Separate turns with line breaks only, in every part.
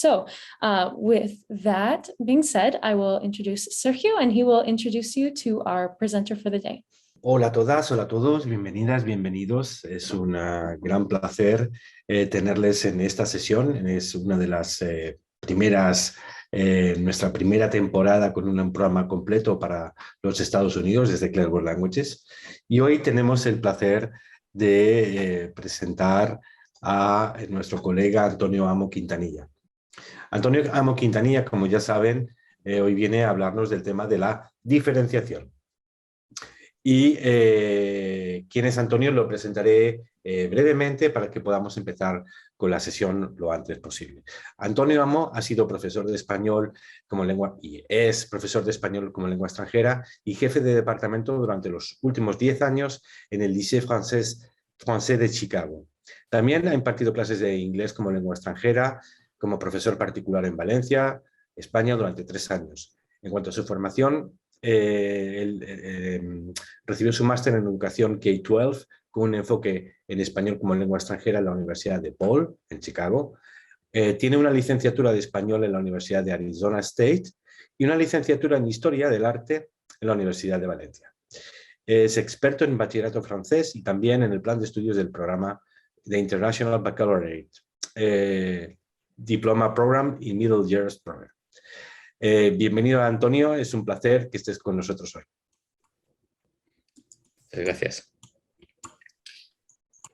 So with that being said, I will introduce Sergio and he will introduce you to our presenter for the day.
Hola a todas, hola a todos, bienvenidas, bienvenidos. Es un gran placer tenerles en esta sesión. Es una de las primeras, nuestra primera temporada con un programa completo para los Estados Unidos desde Clever World Languages. Y hoy tenemos el placer de presentar a nuestro colega Antonio Amo Quintanilla. Antonio Amo Quintanilla, como ya saben, hoy viene a hablarnos del tema de la diferenciación. Y quién es Antonio lo presentaré brevemente para que podamos empezar con la sesión lo antes posible. Antonio Amo ha sido profesor de español como lengua y es profesor de español como lengua extranjera y jefe de departamento durante los últimos 10 años en el Lycée Français de Chicago. También ha impartido clases de inglés como lengua extranjera como profesor particular en Valencia, España, durante 3 años. En cuanto a su formación, recibió su máster en educación K-12 con un enfoque en español como lengua extranjera en la Universidad de Paul, en Chicago. Tiene una licenciatura de español en la Universidad de Arizona State y una licenciatura en Historia del Arte en la Universidad de Valencia. Es experto en bachillerato francés y también en el plan de estudios del programa de International Baccalaureate, Diploma Program y Middle Years Program. Bienvenido, Antonio, es un placer que estés con nosotros hoy.
Gracias.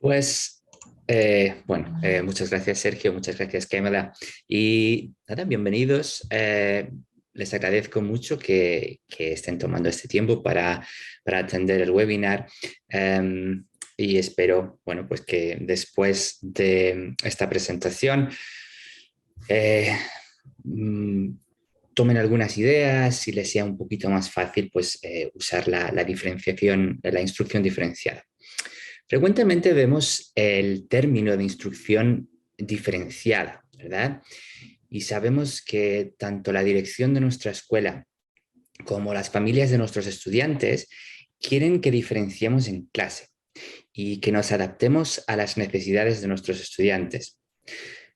Pues, muchas gracias, Sergio, muchas gracias, Kamila. Y nada, bienvenidos. Les agradezco mucho que estén tomando este tiempo para atender el webinar. Y espero, pues que después de esta presentación tomen algunas ideas y les sea un poquito más fácil usar la diferenciación, la instrucción diferenciada. Frecuentemente vemos el término de instrucción diferenciada, ¿verdad? Y sabemos que tanto la dirección de nuestra escuela como las familias de nuestros estudiantes quieren que diferenciemos en clase y que nos adaptemos a las necesidades de nuestros estudiantes.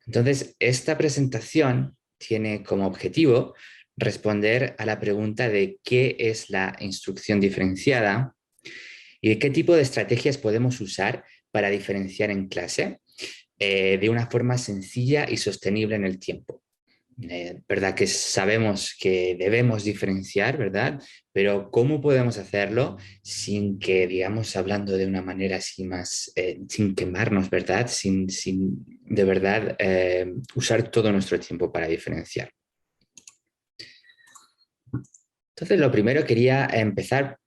Entonces, esta presentación tiene como objetivo responder a la pregunta de qué es la instrucción diferenciada y de qué tipo de estrategias podemos usar para diferenciar en clase de una forma sencilla y sostenible en el tiempo. ¿Verdad? Que sabemos que debemos diferenciar, ¿verdad? Pero ¿cómo podemos hacerlo sin que, digamos, hablando de una manera así más, sin quemarnos, ¿verdad? Sin de verdad usar todo nuestro tiempo para diferenciar. Entonces, lo primero quería empezar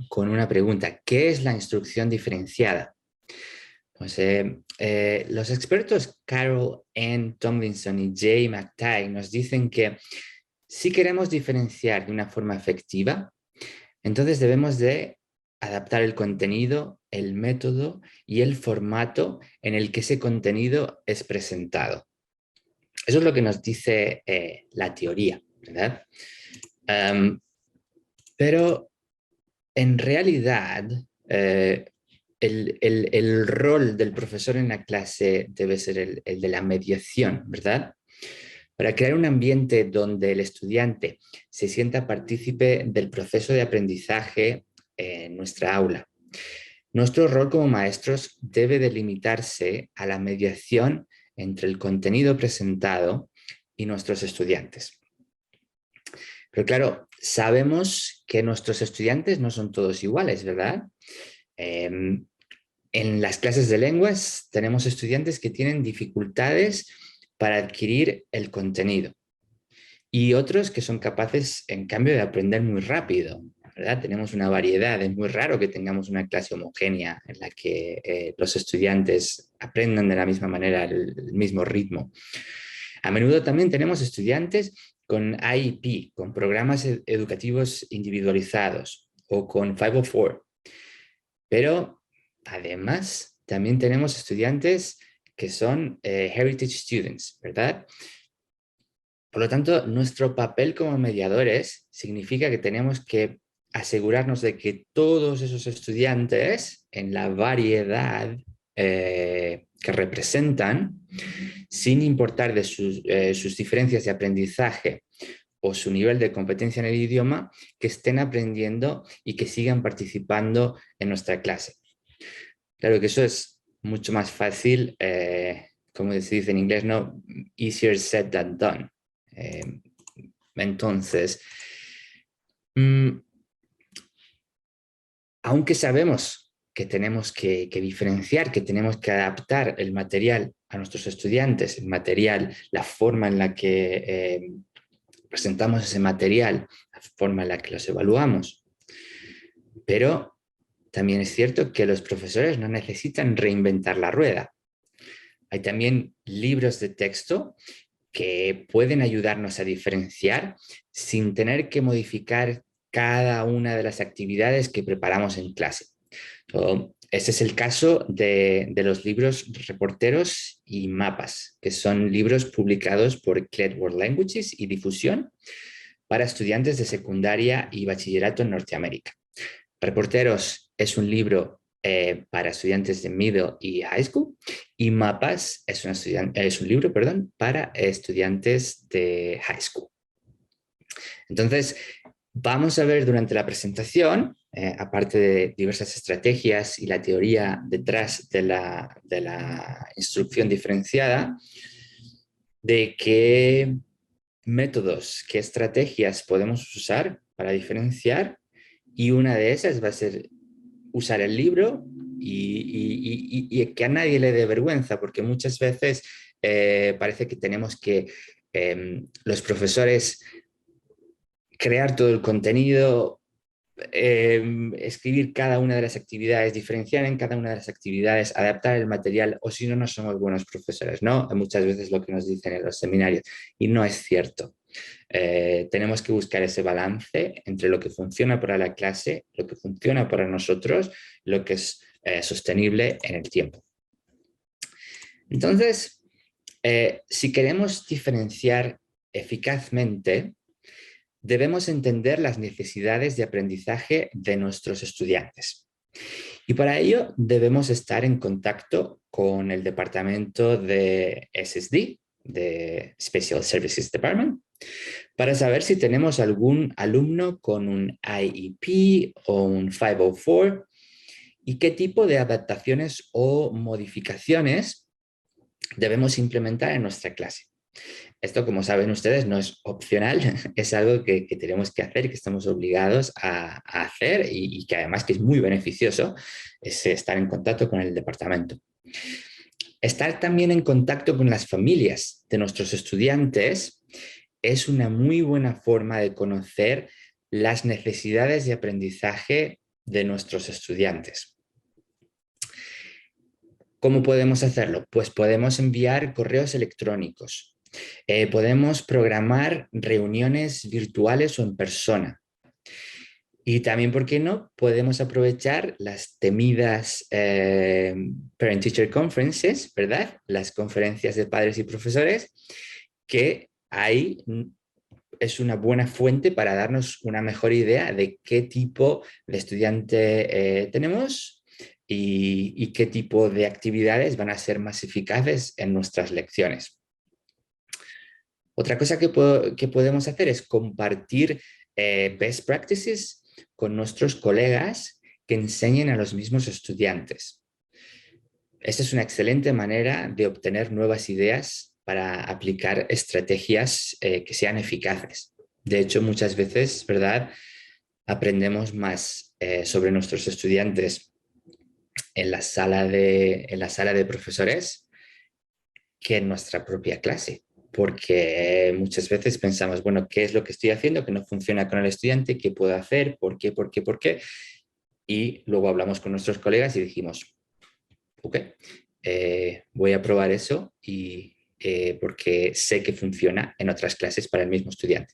con una pregunta. ¿Qué es la instrucción diferenciada? Los expertos Carol N. Tomlinson y Jay McTighe nos dicen que si queremos diferenciar de una forma efectiva, entonces debemos de adaptar el contenido, el método y el formato en el que ese contenido es presentado. Eso es lo que nos dice la teoría, ¿verdad? Pero en realidad, el rol del profesor en la clase debe ser el de la mediación, ¿verdad? Para crear un ambiente donde el estudiante se sienta partícipe del proceso de aprendizaje en nuestra aula. Nuestro rol como maestros debe delimitarse a la mediación entre el contenido presentado y nuestros estudiantes. Pero claro, sabemos que nuestros estudiantes no son todos iguales, ¿verdad? En las clases de lenguas tenemos estudiantes que tienen dificultades para adquirir el contenido y otros que son capaces, en cambio, de aprender muy rápido, ¿verdad? Tenemos una variedad, es muy raro que tengamos una clase homogénea en la que los estudiantes aprendan de la misma manera, el mismo ritmo. A menudo también tenemos estudiantes con IEP, con programas educativos individualizados o con 504. Pero además también tenemos estudiantes que son Heritage Students, ¿verdad? Por lo tanto, nuestro papel como mediadores significa que tenemos que asegurarnos de que todos esos estudiantes, en la variedad que representan, sin importar de sus diferencias de aprendizaje o su nivel de competencia en el idioma, que estén aprendiendo y que sigan participando en nuestra clase. Claro que eso es mucho más fácil, como se dice en inglés, ¿no? Easier said than done. Entonces, aunque sabemos que tenemos que diferenciar, que tenemos que adaptar el material a nuestros estudiantes, el material, la forma en la que presentamos ese material, la forma en la que los evaluamos, pero también es cierto que los profesores no necesitan reinventar la rueda. Hay también libros de texto que pueden ayudarnos a diferenciar sin tener que modificar cada una de las actividades que preparamos en clase. Este es el caso de los libros Reporteros y Mapas, que son libros publicados por CLED World Languages y Difusión para estudiantes de secundaria y bachillerato en Norteamérica. Reporteros es un libro para estudiantes de middle y high school, y Mapas es un libro, para estudiantes de high school. Entonces, vamos a ver durante la presentación, aparte de diversas estrategias y la teoría detrás de la instrucción diferenciada, de qué métodos, qué estrategias podemos usar para diferenciar, y una de esas va a ser usar el libro y que a nadie le dé vergüenza, porque muchas veces parece que tenemos que los profesores crear todo el contenido, escribir cada una de las actividades, diferenciar en cada una de las actividades, adaptar el material, o si no, no somos buenos profesores, ¿no? Muchas veces lo que nos dicen en los seminarios, y no es cierto. Tenemos que buscar ese balance entre lo que funciona para la clase, lo que funciona para nosotros, lo que es sostenible en el tiempo. Entonces, si queremos diferenciar eficazmente, debemos entender las necesidades de aprendizaje de nuestros estudiantes. Y para ello debemos estar en contacto con el departamento de SSD, de Special Services Department, para saber si tenemos algún alumno con un IEP o un 504 y qué tipo de adaptaciones o modificaciones debemos implementar en nuestra clase. Esto, como saben ustedes, no es opcional, es algo que tenemos que hacer, que estamos obligados a hacer y que además que es muy beneficioso, es estar en contacto con el departamento. Estar también en contacto con las familias de nuestros estudiantes es una muy buena forma de conocer las necesidades de aprendizaje de nuestros estudiantes. ¿Cómo podemos hacerlo? Pues podemos enviar correos electrónicos. Podemos programar reuniones virtuales o en persona. Y también, ¿por qué no? Podemos aprovechar las temidas Parent-Teacher Conferences, ¿verdad? Las conferencias de padres y profesores, que ahí es una buena fuente para darnos una mejor idea de qué tipo de estudiante tenemos y qué tipo de actividades van a ser más eficaces en nuestras lecciones. Otra cosa que podemos hacer es compartir best practices con nuestros colegas que enseñen a los mismos estudiantes. Esta es una excelente manera de obtener nuevas ideas para aplicar estrategias que sean eficaces. De hecho, muchas veces, ¿verdad?, aprendemos más sobre nuestros estudiantes en la sala de profesores que en nuestra propia clase. Porque muchas veces pensamos, bueno, ¿qué es lo que estoy haciendo que no funciona con el estudiante? ¿Qué puedo hacer? ¿Por qué? ¿Por qué? ¿Por qué? Y luego hablamos con nuestros colegas y dijimos, ok, voy a probar eso porque sé que funciona en otras clases para el mismo estudiante.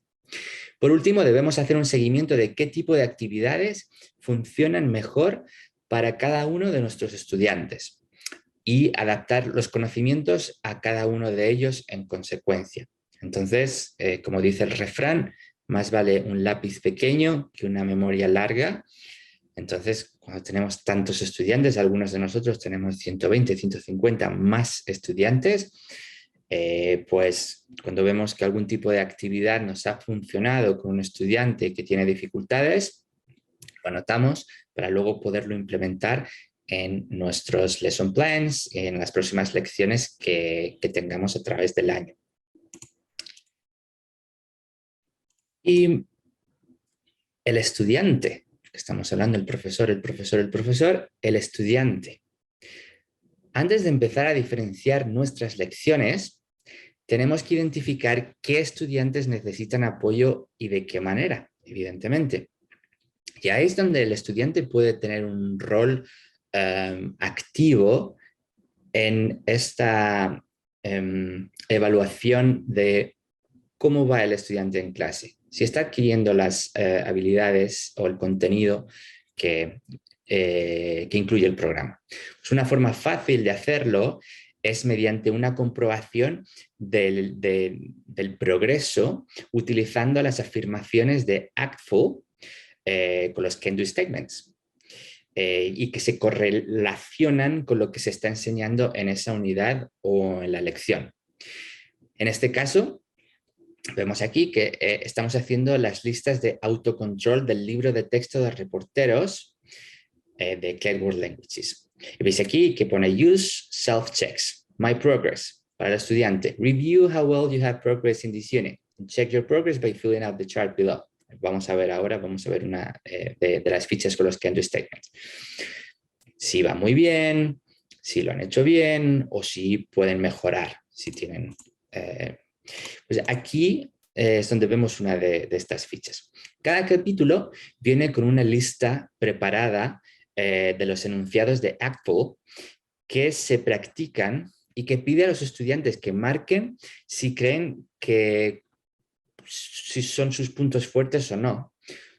Por último, debemos hacer un seguimiento de qué tipo de actividades funcionan mejor para cada uno de nuestros estudiantes y adaptar los conocimientos a cada uno de ellos en consecuencia. Entonces, como dice el refrán, más vale un lápiz pequeño que una memoria larga. Entonces, cuando tenemos tantos estudiantes, algunos de nosotros tenemos 120, 150 más estudiantes, pues cuando vemos que algún tipo de actividad nos ha funcionado con un estudiante que tiene dificultades, lo anotamos para luego poderlo implementar en nuestros lesson plans, en las próximas lecciones que tengamos a través del año. Y el estudiante, estamos hablando del profesor, el estudiante. Antes de empezar a diferenciar nuestras lecciones, tenemos que identificar qué estudiantes necesitan apoyo y de qué manera, evidentemente. Y ahí es donde el estudiante puede tener un rol activo en esta evaluación de cómo va el estudiante en clase. Si está adquiriendo las habilidades o el contenido que incluye el programa. Pues una forma fácil de hacerlo es mediante una comprobación del progreso utilizando las afirmaciones de ACTFL con los can-do statements y que se correlacionan con lo que se está enseñando en esa unidad o en la lección. En este caso, vemos aquí que estamos haciendo las listas de autocontrol del libro de texto de reporteros de Clever World Languages. Y veis aquí que pone Use Self-Checks, My Progress, para el estudiante. Review how well you have progress in this unit. Check your progress by filling out the chart below. Vamos a ver ahora, vamos a ver una de las fichas con los can-do statements. Si va muy bien, si lo han hecho bien o si pueden mejorar, si tienen... pues aquí es donde vemos una de estas fichas. Cada capítulo viene con una lista preparada de los enunciados de ACTFL que se practican y que pide a los estudiantes que marquen si creen que si son sus puntos fuertes o no,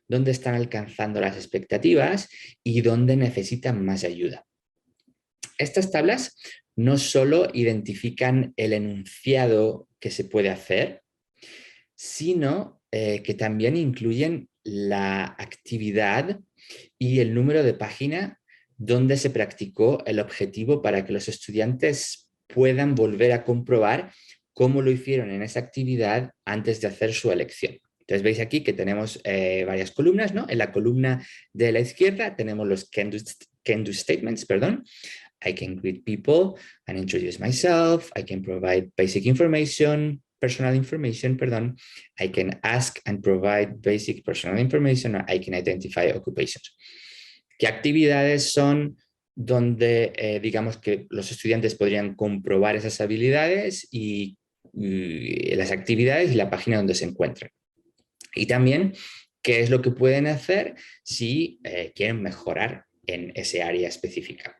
dónde están alcanzando las expectativas y dónde necesitan más ayuda. Estas tablas no solo identifican el enunciado que se puede hacer, sino que también incluyen la actividad y el número de página donde se practicó el objetivo para que los estudiantes puedan volver a comprobar cómo lo hicieron en esa actividad antes de hacer su elección. Entonces veis aquí que tenemos varias columnas, ¿no? En la columna de la izquierda tenemos los can do statements, perdón. I can greet people and introduce myself. I can provide basic information, personal information, perdón. I can ask and provide basic personal information, or I can identify occupations. ¿Qué actividades son donde digamos que los estudiantes podrían comprobar esas habilidades y las actividades y la página donde se encuentran? Y también qué es lo que pueden hacer si quieren mejorar en ese área específica.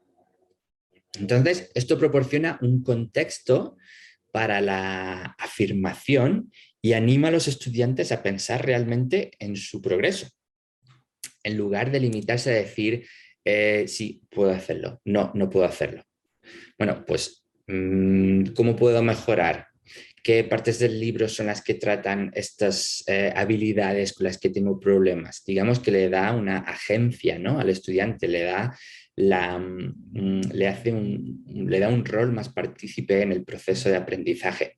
Entonces, esto proporciona un contexto para la afirmación y anima a los estudiantes a pensar realmente en su progreso, en lugar de limitarse a decir, sí, puedo hacerlo, no, no puedo hacerlo. Bueno, pues, ¿cómo puedo mejorar? ¿Qué partes del libro son las que tratan estas habilidades con las que tengo problemas? Digamos que le da una agencia, ¿no?, al estudiante, le da un rol más partícipe en el proceso de aprendizaje.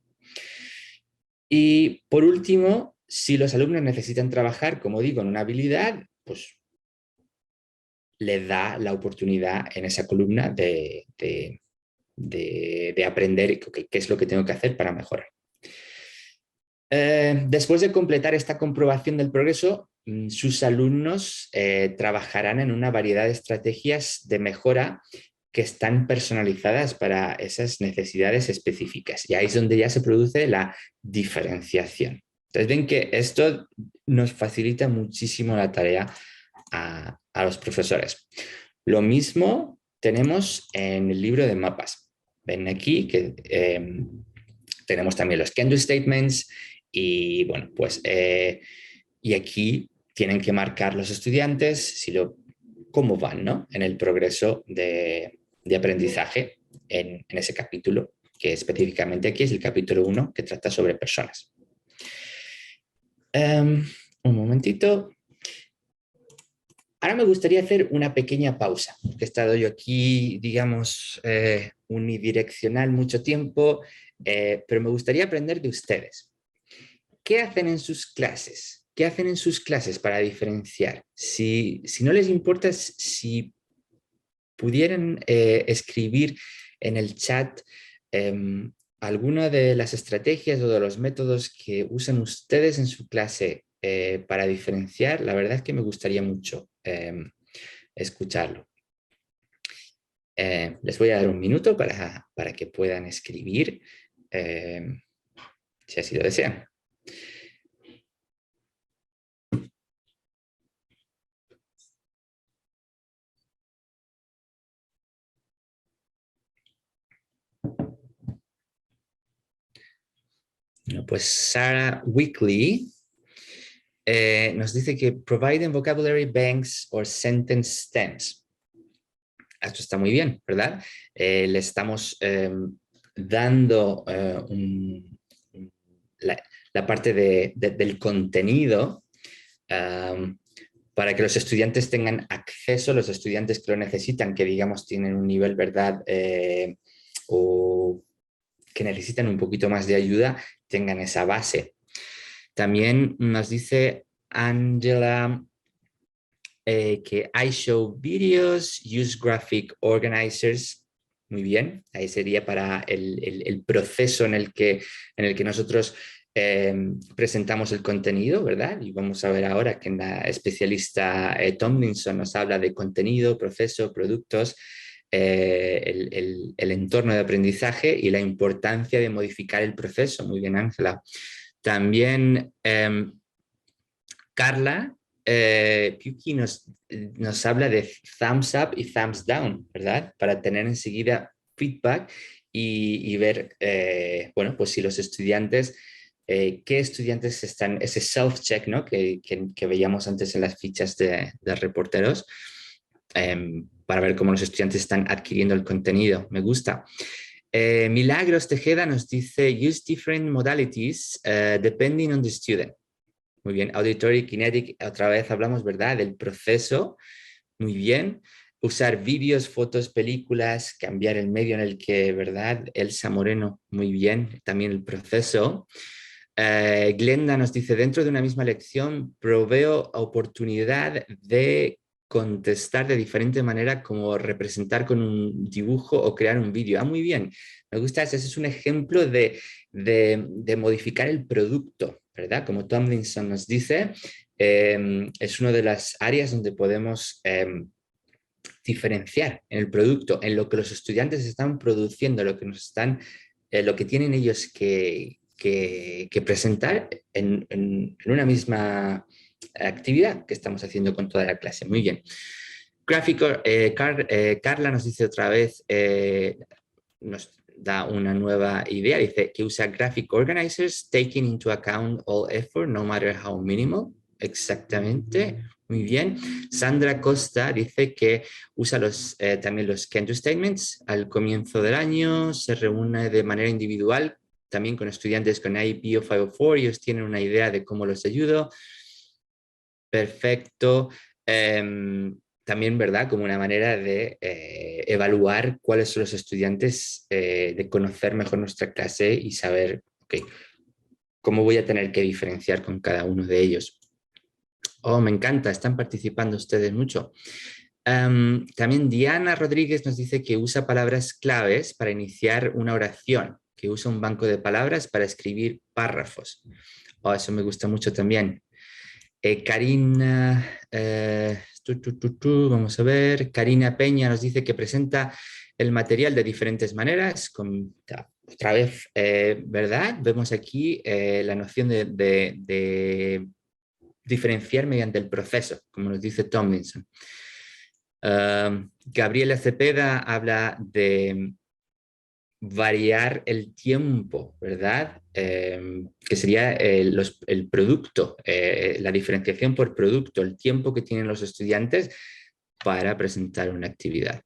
Y por último, si los alumnos necesitan trabajar, como digo, en una habilidad, pues le da la oportunidad en esa columna de aprender qué es lo que tengo que hacer para mejorar. Después de completar esta comprobación del progreso, sus alumnos trabajarán en una variedad de estrategias de mejora que están personalizadas para esas necesidades específicas. Y ahí es donde ya se produce la diferenciación. Entonces ven que esto nos facilita muchísimo la tarea a los profesores. Lo mismo tenemos en el libro de mapas. Ven aquí que tenemos también los can do statements y bueno, pues y aquí tienen que marcar los estudiantes cómo van, ¿no?, en el progreso de aprendizaje en ese capítulo, que específicamente aquí es el capítulo 1, que trata sobre personas. Un momentito. Ahora me gustaría hacer una pequeña pausa, porque he estado yo aquí, digamos, unidireccional mucho tiempo, pero me gustaría aprender de ustedes. ¿Qué hacen en sus clases? ¿Qué hacen en sus clases para diferenciar? Si no les importa, si pudieran escribir en el chat alguna de las estrategias o de los métodos que usan ustedes en su clase para diferenciar, la verdad es que me gustaría mucho escucharlo. Les voy a dar un minuto para que puedan escribir, si así lo desean. Bueno, pues Sarah Weekly nos dice que providen vocabulary banks or sentence stems. Esto está muy bien, ¿verdad? Le estamos dando la parte del contenido para que los estudiantes tengan acceso, los estudiantes que lo necesitan, que digamos tienen un nivel, ¿verdad? O que necesitan un poquito más de ayuda, tengan esa base. También nos dice Angela que I show videos, use graphic organizers. Muy bien, ahí sería para el proceso en el que nosotros presentamos el contenido, ¿verdad? Y vamos a ver ahora que la especialista Tomlinson nos habla de contenido, proceso, productos, el entorno de aprendizaje y la importancia de modificar el proceso. Muy bien, Ángela. También Carla Piuki nos habla de thumbs up y thumbs down, ¿verdad? Para tener enseguida feedback y ver, bueno, pues si los estudiantes, qué estudiantes están, ese self-check, ¿no? Que veíamos antes en las fichas de reporteros, para ver cómo los estudiantes están adquiriendo el contenido. Me gusta. Milagros Tejeda nos dice, use different modalities depending on the student. Muy bien, auditory, kinetic, otra vez hablamos, ¿verdad? Del proceso, muy bien. Usar vídeos, fotos, películas, cambiar el medio en el que, ¿verdad? Elsa Moreno, muy bien, también el proceso. Glenda nos dice, dentro de una misma lección, proveo oportunidad de contestar de diferente manera, como representar con un dibujo o crear un vídeo. Muy bien, me gusta ese es un ejemplo de modificar el producto, ¿verdad? Como Tomlinson nos dice, es una de las áreas donde podemos diferenciar en el producto, en lo que los estudiantes están produciendo, lo que nos están, lo que tienen ellos que presentar en una misma actividad que estamos haciendo con toda la clase. Muy bien. Gráfico, Carla nos dice otra vez, nos da una nueva idea, dice que usa graphic organizers, taking into account all effort, no matter how minimal. Exactamente, muy bien. Sandra Costa dice que usa también los can do statements al comienzo del año, se reúne de manera individual, también con estudiantes con IEP o 504, ellos tienen una idea de cómo los ayudo. Perfecto. También, ¿verdad? Como una manera de evaluar cuáles son los estudiantes, de conocer mejor nuestra clase y saber, okay, cómo voy a tener que diferenciar con cada uno de ellos. Oh, me encanta, están participando ustedes mucho. También Diana Rodríguez nos dice que usa palabras claves para iniciar una oración, que usa un banco de palabras para escribir párrafos. Oh, eso me gusta mucho también. Karina, vamos a ver, Karina Peña nos dice que presenta el material de diferentes maneras, otra vez, ¿verdad? Vemos aquí la noción de diferenciar mediante el proceso, como nos dice Tomlinson. Gabriela Cepeda habla de variar el tiempo, ¿verdad? Que sería el producto, la diferenciación por producto, el tiempo que tienen los estudiantes para presentar una actividad.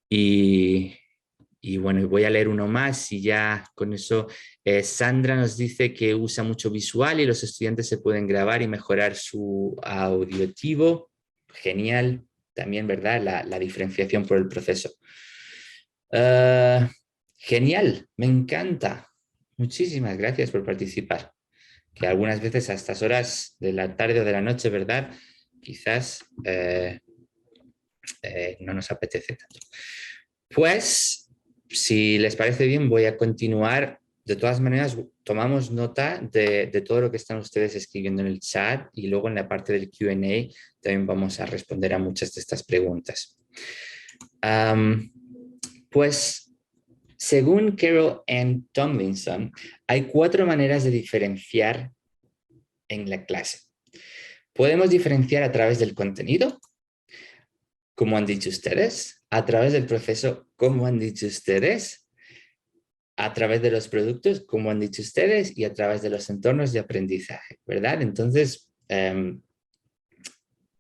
Y bueno, voy a leer uno más y ya con eso Sandra nos dice que usa mucho visual y los estudiantes se pueden grabar y mejorar su auditivo. genial también, ¿verdad? La diferenciación por el proceso. Genial, me encanta. Muchísimas gracias por participar. Que algunas veces a estas horas de la tarde o de la noche, ¿verdad? Quizás no nos apetece tanto. Pues, si les parece bien, voy a continuar. De todas maneras, tomamos nota de todo lo que están ustedes escribiendo en el chat y luego en la parte del Q&A también vamos a responder a muchas de estas preguntas. Pues, según Carol Ann Tomlinson, hay 4 maneras de diferenciar en la clase. Podemos diferenciar a través del contenido, como han dicho ustedes, a través del proceso, como han dicho ustedes, a través de los productos, como han dicho ustedes, y a través de los entornos de aprendizaje, ¿verdad? Entonces,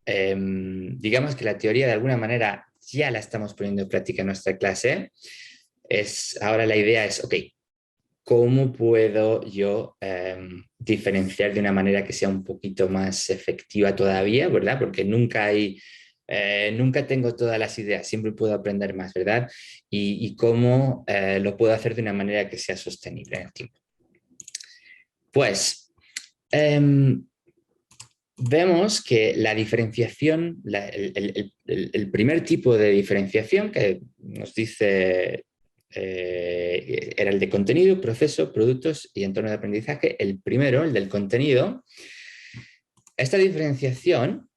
digamos que la teoría de alguna manera ya la estamos poniendo en práctica en nuestra clase. Ahora la idea es, ok, ¿cómo puedo yo diferenciar de una manera que sea un poquito más efectiva todavía, ¿verdad? Porque nunca tengo todas las ideas, siempre puedo aprender más, ¿verdad? Y cómo lo puedo hacer de una manera que sea sostenible en el tiempo. Pues vemos que la diferenciación, el primer tipo de diferenciación que nos dice era el de contenido, proceso, productos y entorno de aprendizaje. El primero, el del contenido. Esta diferenciación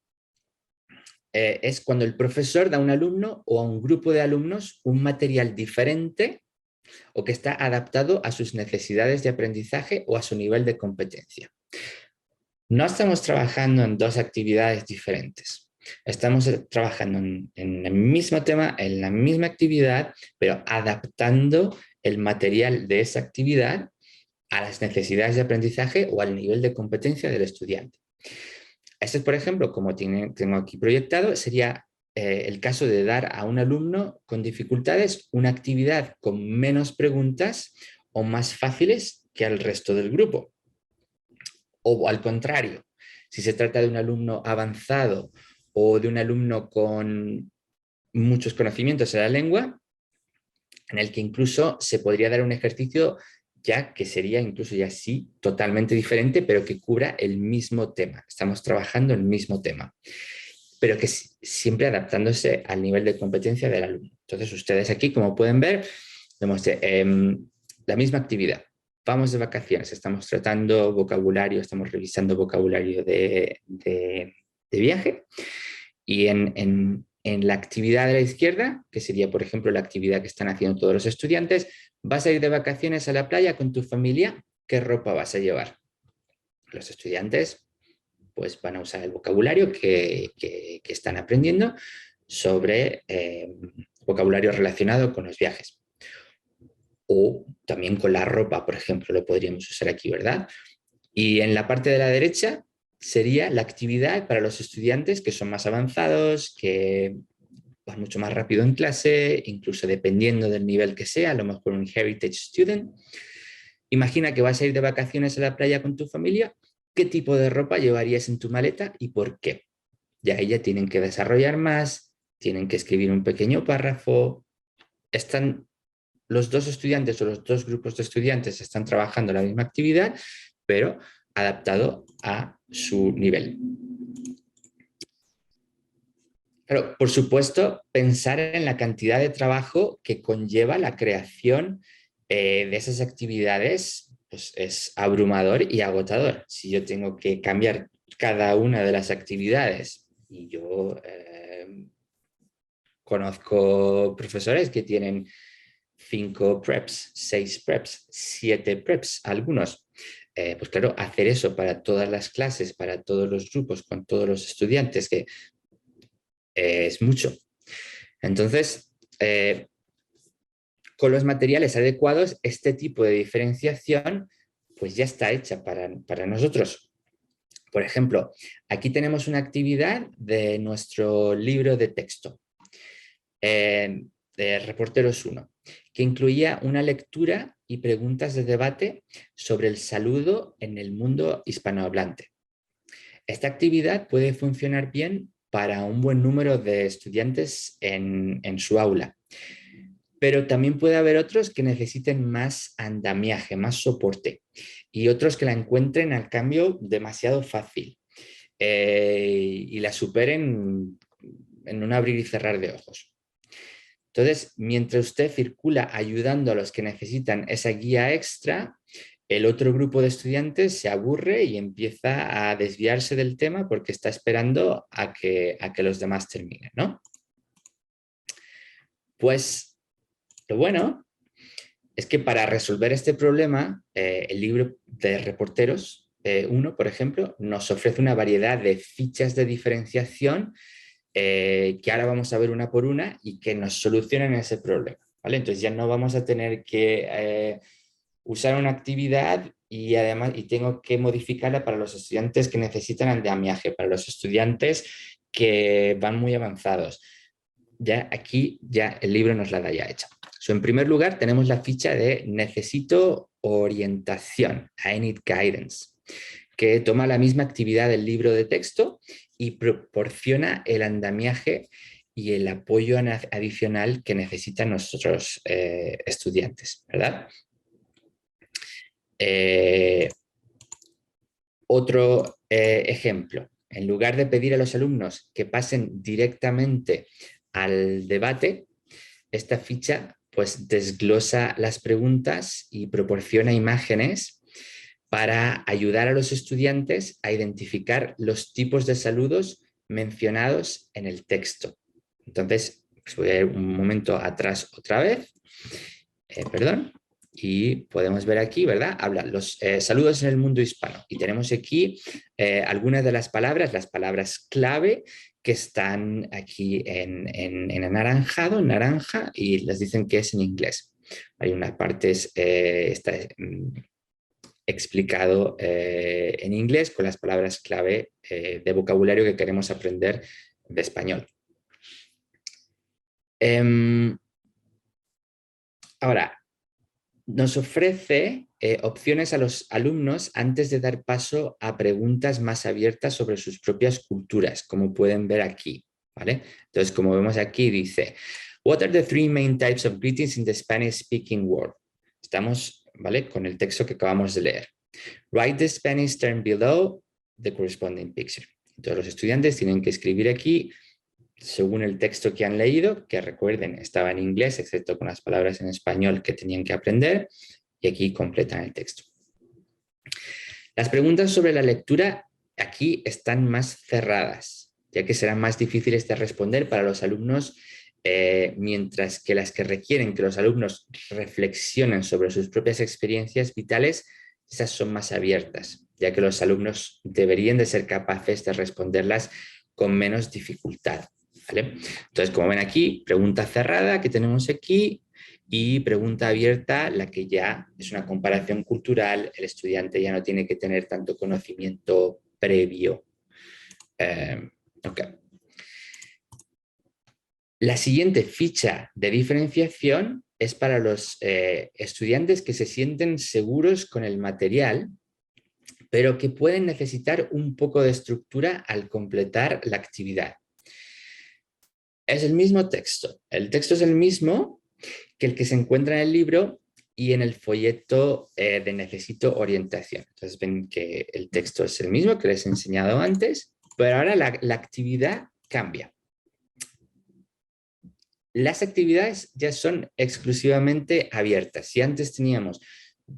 es cuando el profesor da a un alumno o a un grupo de alumnos un material diferente o que está adaptado a sus necesidades de aprendizaje o a su nivel de competencia. No estamos trabajando en 2 actividades diferentes. Estamos trabajando en el mismo tema, en la misma actividad, pero adaptando el material de esa actividad a las necesidades de aprendizaje o al nivel de competencia del estudiante. Este, por ejemplo, como tengo aquí proyectado, sería el caso de dar a un alumno con dificultades una actividad con menos preguntas o más fáciles que al resto del grupo. O al contrario, si se trata de un alumno avanzado o de un alumno con muchos conocimientos en la lengua, en el que incluso se podría dar un ejercicio ya que sería incluso ya sí totalmente diferente, pero que cubra el mismo tema. Estamos trabajando el mismo tema, pero que siempre adaptándose al nivel de competencia del alumno. Entonces ustedes aquí, como pueden ver, vemos la misma actividad. Vamos de vacaciones, estamos tratando vocabulario, estamos revisando vocabulario de viaje y en la actividad de la izquierda, que sería por ejemplo la actividad que están haciendo todos los estudiantes, vas a ir de vacaciones a la playa con tu familia, ¿qué ropa vas a llevar? Los estudiantes pues van a usar el vocabulario que están aprendiendo sobre vocabulario relacionado con los viajes. O también con la ropa, por ejemplo, lo podríamos usar aquí, ¿verdad? Y en la parte de la derecha sería la actividad para los estudiantes que son más avanzados, que van mucho más rápido en clase, incluso dependiendo del nivel que sea, a lo mejor un heritage student. Imagina que vas a ir de vacaciones a la playa con tu familia, ¿qué tipo de ropa llevarías en tu maleta y por qué? Ya ahí ya tienen que desarrollar más, tienen que escribir un pequeño párrafo, los 2 estudiantes o los 2 grupos de estudiantes están trabajando la misma actividad, pero adaptado a su nivel. Pero, por supuesto, pensar en la cantidad de trabajo que conlleva la creación de esas actividades pues, es abrumador y agotador. Si yo tengo que cambiar cada una de las actividades y yo conozco profesores que tienen 5 preps, 6 preps, 7 preps, algunos. Pues claro, hacer eso para todas las clases, para todos los grupos, con todos los estudiantes, que es mucho. Entonces, con los materiales adecuados, este tipo de diferenciación pues ya está hecha para nosotros. Por ejemplo, aquí tenemos una actividad de nuestro libro de texto, de Reporteros 1, que incluía una lectura y preguntas de debate sobre el saludo en el mundo hispanohablante. Esta actividad puede funcionar bien para un buen número de estudiantes en su aula. Pero también puede haber otros que necesiten más andamiaje, más soporte, y otros que la encuentren al cambio demasiado fácil y la superen en un abrir y cerrar de ojos. Entonces, mientras usted circula ayudando a los que necesitan esa guía extra, el otro grupo de estudiantes se aburre y empieza a desviarse del tema porque está esperando a que los demás terminen, ¿no? Pues lo bueno es que para resolver este problema, el libro de Reporteros 1, por ejemplo, nos ofrece una variedad de fichas de diferenciación que ahora vamos a ver una por una y que nos solucionan ese problema, ¿vale? Entonces ya no vamos a tener que usar una actividad y además tengo que modificarla para los estudiantes que necesitan andamiaje, para los estudiantes que van muy avanzados. Ya aquí ya el libro nos la da ya hecha. En primer lugar tenemos la ficha de necesito orientación, I need guidance, que toma la misma actividad del libro de texto y proporciona el andamiaje y el apoyo adicional que necesitan nuestros estudiantes, ¿verdad? Otro ejemplo, en lugar de pedir a los alumnos que pasen directamente al debate, esta ficha pues desglosa las preguntas y proporciona imágenes para ayudar a los estudiantes a identificar los tipos de saludos mencionados en el texto. Entonces, pues voy a ir un momento atrás otra vez. Perdón. Y podemos ver aquí, ¿verdad? Habla los saludos en el mundo hispano. Y tenemos aquí algunas de las palabras clave que están aquí en anaranjado, en naranja, y les dicen que es en inglés. Hay unas partes, está explicado en inglés con las palabras clave de vocabulario que queremos aprender de español. Ahora, nos ofrece opciones a los alumnos antes de dar paso a preguntas más abiertas sobre sus propias culturas, como pueden ver aquí, ¿vale? Entonces, como vemos aquí, dice, what are the three main types of greetings in the Spanish-speaking world? Estamos, ¿vale?, con el texto que acabamos de leer. Write the Spanish term below the corresponding picture. Entonces, los estudiantes tienen que escribir aquí según el texto que han leído, que recuerden, estaba en inglés, excepto con las palabras en español que tenían que aprender, y aquí completan el texto. Las preguntas sobre la lectura aquí están más cerradas, ya que serán más difíciles de responder para los alumnos, mientras que las que requieren que los alumnos reflexionen sobre sus propias experiencias vitales, esas son más abiertas, ya que los alumnos deberían de ser capaces de responderlas con menos dificultad. ¿Vale? Entonces, como ven aquí, pregunta cerrada que tenemos aquí y pregunta abierta, la que ya es una comparación cultural, el estudiante ya no tiene que tener tanto conocimiento previo. Okay. La siguiente ficha de diferenciación es para los estudiantes que se sienten seguros con el material, pero que pueden necesitar un poco de estructura al completar la actividad. Es el mismo texto. El texto es el mismo que el que se encuentra en el libro y en el folleto de Necesito Orientación. Entonces ven que el texto es el mismo que les he enseñado antes, pero ahora la actividad cambia. Las actividades ya son exclusivamente abiertas. Si antes teníamos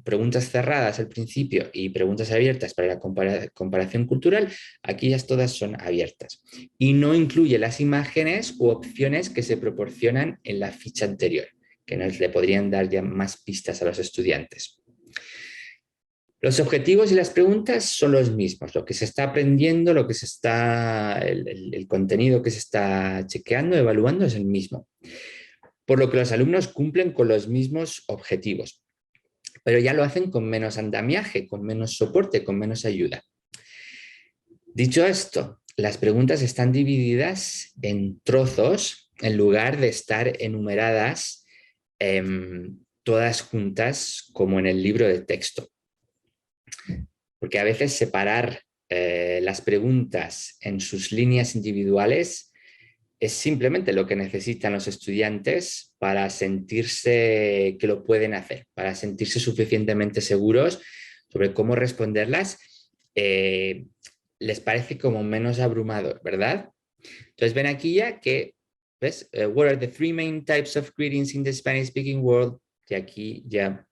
preguntas cerradas al principio y preguntas abiertas para la comparación cultural, aquí ya todas son abiertas. Y no incluye las imágenes u opciones que se proporcionan en la ficha anterior, que nos le podrían dar ya más pistas a los estudiantes. Los objetivos y las preguntas son los mismos. Lo que se está aprendiendo, lo que se está, el contenido que se está chequeando, evaluando es el mismo. Por lo que los alumnos cumplen con los mismos objetivos, pero ya lo hacen con menos andamiaje, con menos soporte, con menos ayuda. Dicho esto, las preguntas están divididas en trozos en lugar de estar enumeradas todas juntas como en el libro de texto. Porque a veces separar las preguntas en sus líneas individuales es simplemente lo que necesitan los estudiantes para sentirse que lo pueden hacer, para sentirse suficientemente seguros sobre cómo responderlas. Les parece como menos abrumador, ¿verdad? Entonces ven aquí ya que, ¿ves? What are the three main types of greetings in the Spanish speaking world? Y aquí ya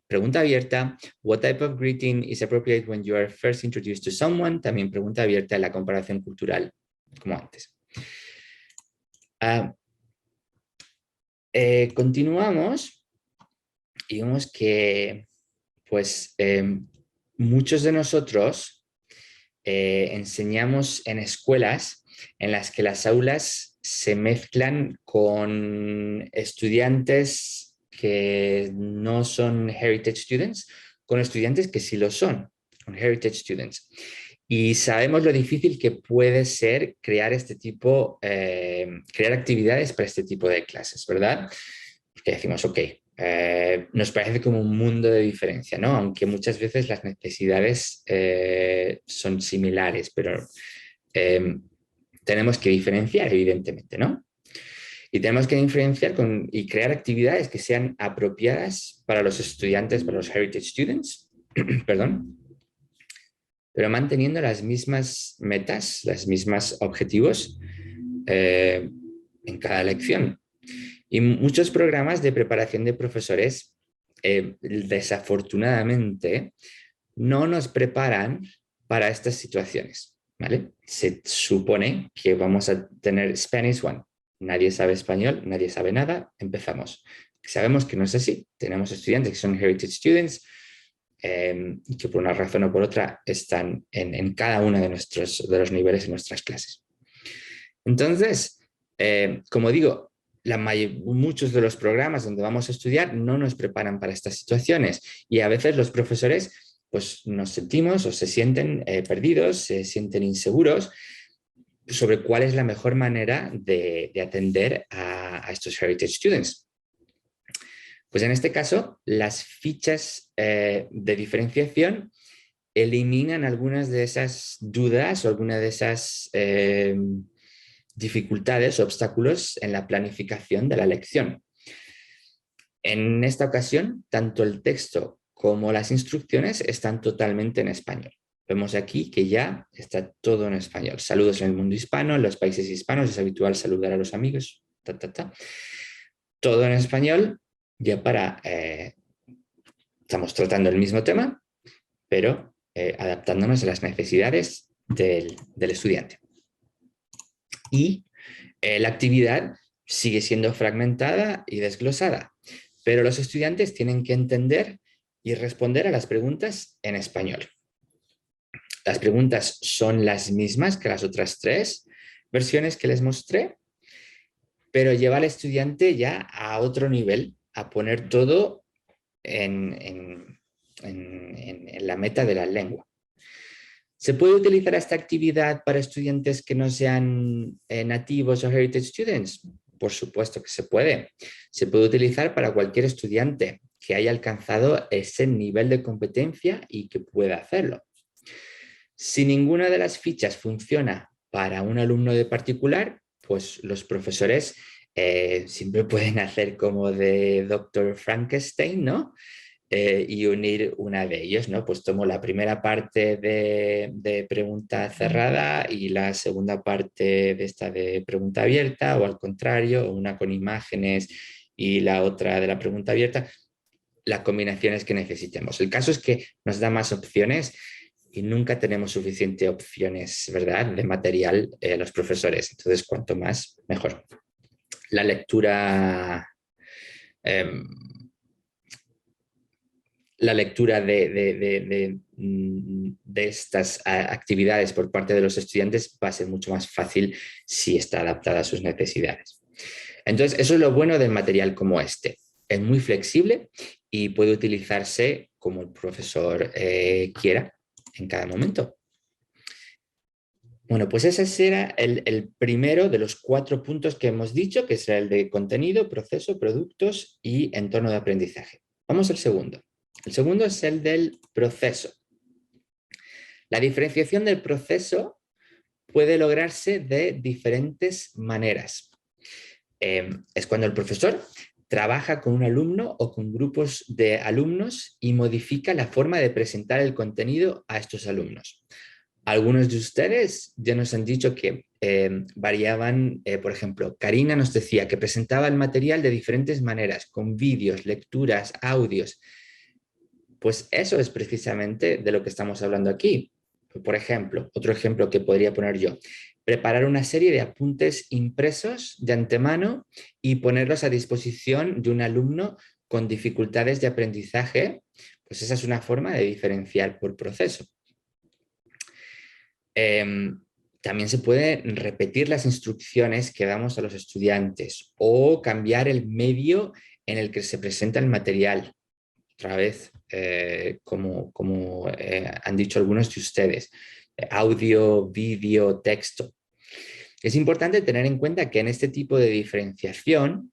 pregunta abierta. What type of greeting is appropriate when you are first introduced to someone? También pregunta abierta en la comparación cultural, como antes. Continuamos y vemos que pues muchos de nosotros enseñamos en escuelas en las que las aulas se mezclan con estudiantes que no son Heritage Students, con estudiantes que sí lo son, con Heritage Students. Y sabemos lo difícil que puede ser crear este tipo, crear actividades para este tipo de clases, ¿verdad? Porque decimos, ok, nos parece como un mundo de diferencia, ¿no? Aunque muchas veces las necesidades son similares, pero tenemos que diferenciar, evidentemente, ¿no? Y tenemos que diferenciar y crear actividades que sean apropiadas para los estudiantes, para los Heritage Students, perdón, pero manteniendo las mismas metas, los mismos objetivos en cada lección. Y muchos programas de preparación de profesores, desafortunadamente, no nos preparan para estas situaciones, ¿vale? Se supone que vamos a tener Spanish 1. Nadie sabe español, nadie sabe nada, empezamos. Sabemos que no es así. Tenemos estudiantes que son Heritage Students y que por una razón o por otra están en cada uno de los niveles en nuestras clases. Entonces, como digo, muchos de los programas donde vamos a estudiar no nos preparan para estas situaciones y a veces los profesores pues nos sentimos o se sienten perdidos, se sienten inseguros sobre cuál es la mejor manera de atender a estos Heritage Students. Pues en este caso, las fichas de diferenciación eliminan algunas de esas dudas o algunas de esas dificultades, obstáculos en la planificación de la lección. En esta ocasión, tanto el texto como las instrucciones están totalmente en español. Vemos aquí que ya está todo en español. Saludos en el mundo hispano, en los países hispanos es habitual saludar a los amigos. Todo en español, ya estamos tratando el mismo tema, pero adaptándonos a las necesidades del estudiante. Y la actividad sigue siendo fragmentada y desglosada, pero los estudiantes tienen que entender y responder a las preguntas en español. Las preguntas son las mismas que las otras 3 versiones que les mostré, pero lleva al estudiante ya a otro nivel, a poner todo en la meta de la lengua. ¿Se puede utilizar esta actividad para estudiantes que no sean nativos o Heritage Students? Por supuesto que se puede. Se puede utilizar para cualquier estudiante que haya alcanzado ese nivel de competencia y que pueda hacerlo. Si ninguna de las fichas funciona para un alumno de particular, pues los profesores siempre pueden hacer como de Dr. Frankenstein, ¿no? Y unir una de ellos, ¿no? Pues tomo la primera parte de pregunta cerrada y la segunda parte de esta de pregunta abierta, o al contrario, una con imágenes y la otra de la pregunta abierta, las combinaciones que necesitemos. El caso es que nos da más opciones y nunca tenemos suficientes opciones, ¿verdad?, de material los profesores. Entonces, cuanto más, mejor. La lectura de estas actividades por parte de los estudiantes va a ser mucho más fácil si está adaptada a sus necesidades. Entonces, eso es lo bueno del material como este. Es muy flexible y puede utilizarse como el profesor quiera en cada momento. Bueno, pues ese será el primero de los 4 puntos que hemos dicho, que será el de contenido, proceso, productos y entorno de aprendizaje. Vamos al segundo. El segundo es el del proceso. La diferenciación del proceso puede lograrse de diferentes maneras. Es cuando el profesor trabaja con un alumno o con grupos de alumnos y modifica la forma de presentar el contenido a estos alumnos. Algunos de ustedes ya nos han dicho que variaban, por ejemplo, Karina nos decía que presentaba el material de diferentes maneras, con vídeos, lecturas, audios. Pues eso es precisamente de lo que estamos hablando aquí. Por ejemplo, otro ejemplo que podría poner yo, preparar una serie de apuntes impresos de antemano y ponerlos a disposición de un alumno con dificultades de aprendizaje, pues esa es una forma de diferenciar por proceso. También se pueden repetir las instrucciones que damos a los estudiantes o cambiar el medio en el que se presenta el material. Otra vez, como han dicho algunos de ustedes, audio, vídeo, texto. Es importante tener en cuenta que en este tipo de diferenciación,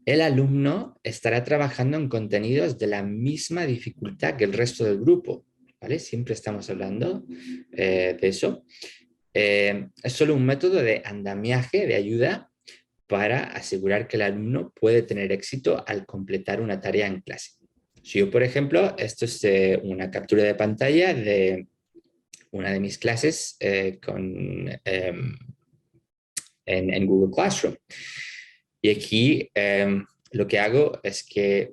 el alumno estará trabajando en contenidos de la misma dificultad que el resto del grupo, ¿vale? Siempre estamos hablando de eso. Es solo un método de andamiaje, de ayuda, para asegurar que el alumno puede tener éxito al completar una tarea en clase. Si yo, por ejemplo, esto es una captura de pantalla de una de mis clases en Google Classroom. Y aquí lo que hago es que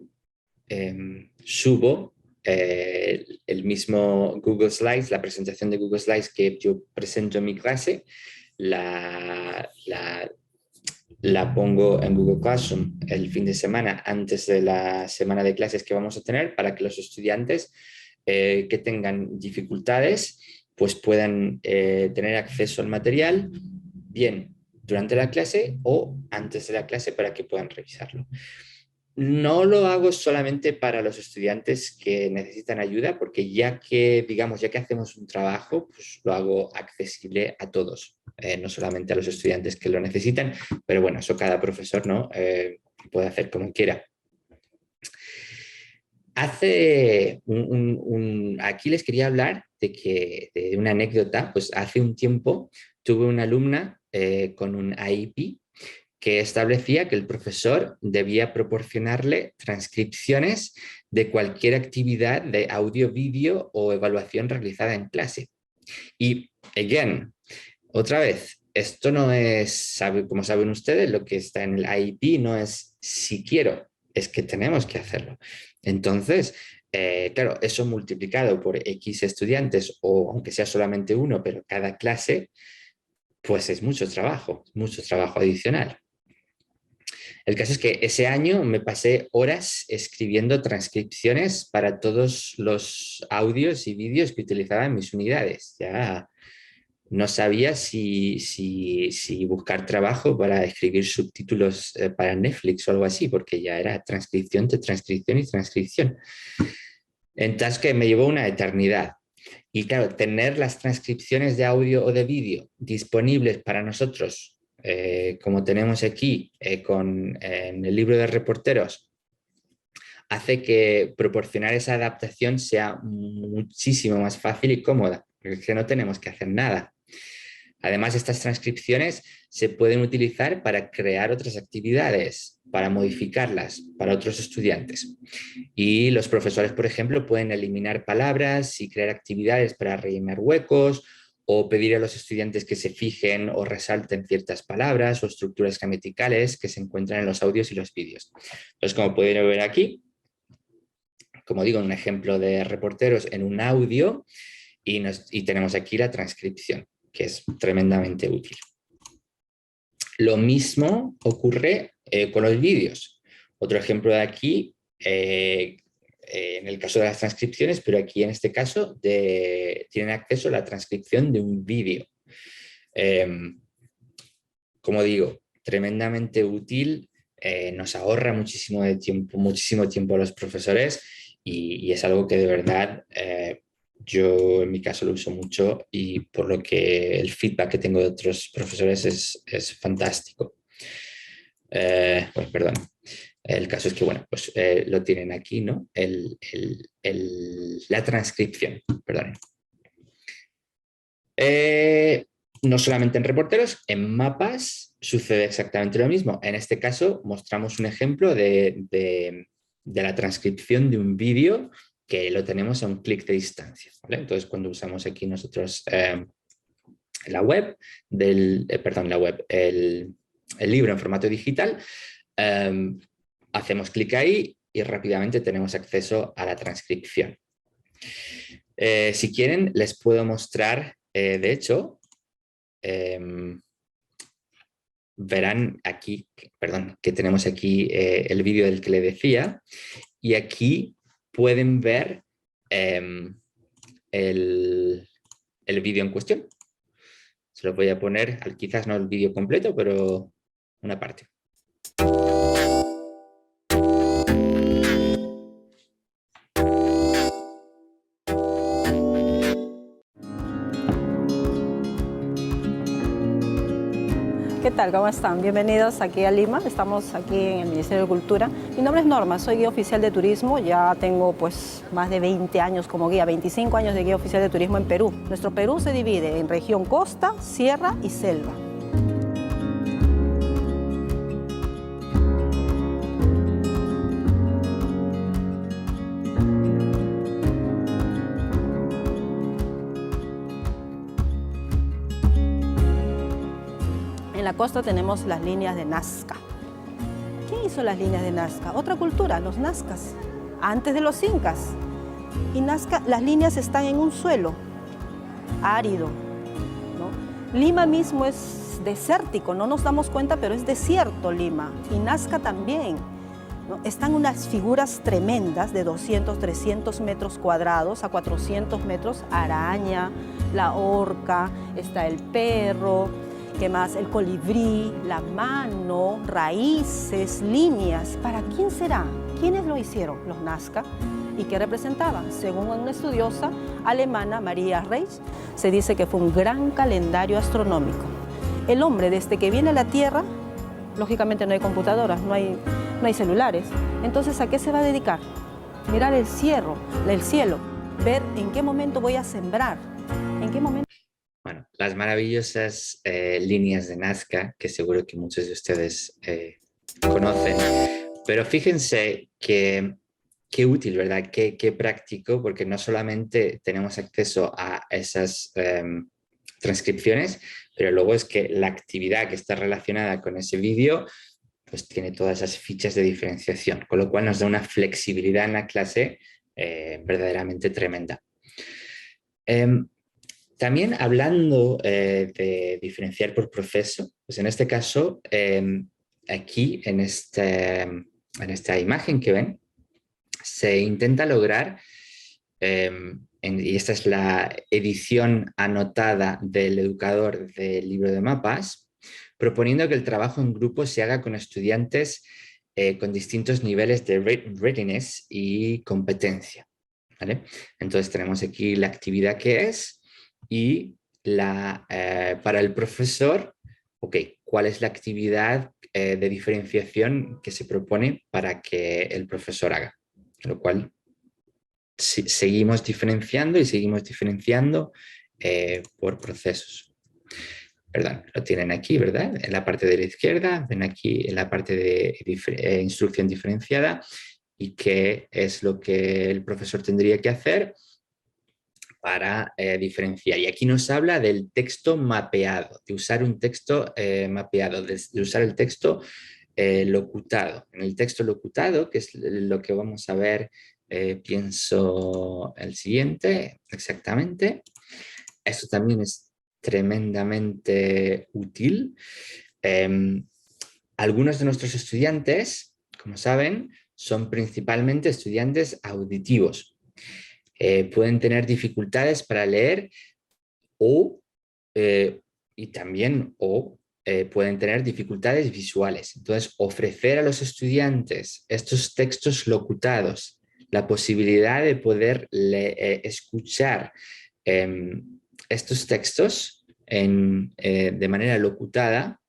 subo el mismo Google Slides, la presentación de Google Slides que yo presento en mi clase, la pongo en Google Classroom el fin de semana antes de la semana de clases que vamos a tener para que los estudiantes que tengan dificultades pues puedan tener acceso al material bien durante la clase o antes de la clase para que puedan revisarlo. No lo hago solamente para los estudiantes que necesitan ayuda, porque ya que hacemos un trabajo, pues lo hago accesible a todos, no solamente a los estudiantes que lo necesitan, pero bueno, eso cada profesor, ¿no? Puede hacer como quiera. Aquí les quería hablar de una anécdota. Pues hace un tiempo tuve una alumna con un IEP que establecía que el profesor debía proporcionarle transcripciones de cualquier actividad de audio, vídeo o evaluación realizada en clase. Y, otra vez, esto no es, como saben ustedes, lo que está en el IEP no es si quiero, es que tenemos que hacerlo. Entonces, claro, eso multiplicado por X estudiantes, o aunque sea solamente uno, pero cada clase, pues es mucho trabajo adicional. El caso es que ese año me pasé horas escribiendo transcripciones para todos los audios y vídeos que utilizaba en mis unidades. Ya no sabía si buscar trabajo para escribir subtítulos para Netflix o algo así, porque ya era transcripción de transcripción y transcripción. Entonces que me llevó una eternidad. Y claro, tener las transcripciones de audio o de vídeo disponibles para nosotros, como tenemos aquí en el libro de reporteros, hace que proporcionar esa adaptación sea muchísimo más fácil y cómoda, porque es que no tenemos que hacer nada. Además, estas transcripciones se pueden utilizar para crear otras actividades, para modificarlas para otros estudiantes. Y los profesores, por ejemplo, pueden eliminar palabras y crear actividades para rellenar huecos, o pedir a los estudiantes que se fijen o resalten ciertas palabras o estructuras gramaticales que se encuentran en los audios y los vídeos. Entonces, como pueden ver aquí, como digo, un ejemplo de reporteros en un audio, y tenemos aquí la transcripción, que es tremendamente útil. Lo mismo ocurre con los vídeos. Otro ejemplo de aquí, en el caso de las transcripciones, pero aquí en este caso tienen acceso a la transcripción de un vídeo. Como digo, tremendamente útil, nos ahorra muchísimo tiempo a los profesores, y es algo que de verdad yo en mi caso lo uso mucho, y por lo que el feedback que tengo de otros profesores es fantástico. Bueno, perdón. El caso es que, bueno, pues lo tienen aquí, ¿no? La transcripción, perdón. No solamente en reporteros, en mapas sucede exactamente lo mismo. En este caso mostramos un ejemplo de la transcripción de un vídeo que lo tenemos a un clic de distancia, ¿vale? Entonces, cuando usamos aquí nosotros la web, el libro en formato digital, hacemos clic ahí y rápidamente tenemos acceso a la transcripción. Si quieren, les puedo mostrar, de hecho, verán aquí, perdón, que tenemos aquí el vídeo del que le decía, y aquí pueden ver el vídeo en cuestión. Se lo voy a poner, quizás no el vídeo completo, pero una parte.
¿Qué tal? ¿Cómo están? Bienvenidos aquí a Lima. Estamos aquí en el Ministerio de Cultura. Mi nombre es Norma, soy guía oficial de turismo. Ya tengo pues más de 20 años como guía, 25 años de guía oficial de turismo en Perú. Nuestro Perú se divide en región costa, sierra y selva. En la costa tenemos las líneas de Nazca. ¿Quién hizo las líneas de Nazca? Otra cultura, los nazcas, antes de los incas. Y Nazca, las líneas están en un suelo árido, ¿no? Lima mismo es desértico, no nos damos cuenta, pero es desierto Lima. Y Nazca también, ¿no? Están unas figuras tremendas de 200, 300 metros cuadrados a 400 metros, araña, la orca, está el perro, ¿qué más? El colibrí, la mano, raíces, líneas. ¿Para quién será? ¿Quiénes lo hicieron? Los Nazca. ¿Y qué representaban? Según una estudiosa alemana, Maria Reich, se dice que fue un gran calendario astronómico. El hombre, desde que viene a la Tierra, lógicamente no hay computadoras, no hay celulares. Entonces, ¿a qué se va a dedicar? Mirar el cielo, ver en qué momento voy a sembrar, en qué momento...
Bueno, las maravillosas líneas de Nazca, que seguro que muchos de ustedes conocen, pero fíjense qué útil, ¿verdad? Qué práctico, porque no solamente tenemos acceso a esas transcripciones, pero luego es que la actividad que está relacionada con ese vídeo pues tiene todas esas fichas de diferenciación, con lo cual nos da una flexibilidad en la clase verdaderamente tremenda. También hablando de diferenciar por proceso, pues en este caso, aquí en esta imagen que ven, se intenta lograr, y esta es la edición anotada del educador del libro de mapas, proponiendo que el trabajo en grupo se haga con estudiantes con distintos niveles de readiness y competencia, ¿vale? Entonces tenemos aquí la actividad que es, y para el profesor, ¿cuál es la actividad de diferenciación que se propone para que el profesor haga? Lo cual seguimos diferenciando y seguimos diferenciando por procesos. Perdón, lo tienen aquí, ¿verdad? En la parte de la izquierda, ven aquí en la parte de instrucción diferenciada y qué es lo que el profesor tendría que hacer para diferenciar. Y aquí nos habla del texto mapeado, de usar un texto mapeado, de usar el texto locutado. En el texto locutado, que es lo que vamos a ver, pienso el siguiente, exactamente. Esto también es tremendamente útil. Algunos de nuestros estudiantes, como saben, son principalmente estudiantes auditivos. Pueden tener dificultades para leer y también pueden tener dificultades visuales. Entonces, ofrecer a los estudiantes estos textos locutados, la posibilidad de poder escuchar estos textos de manera locutada,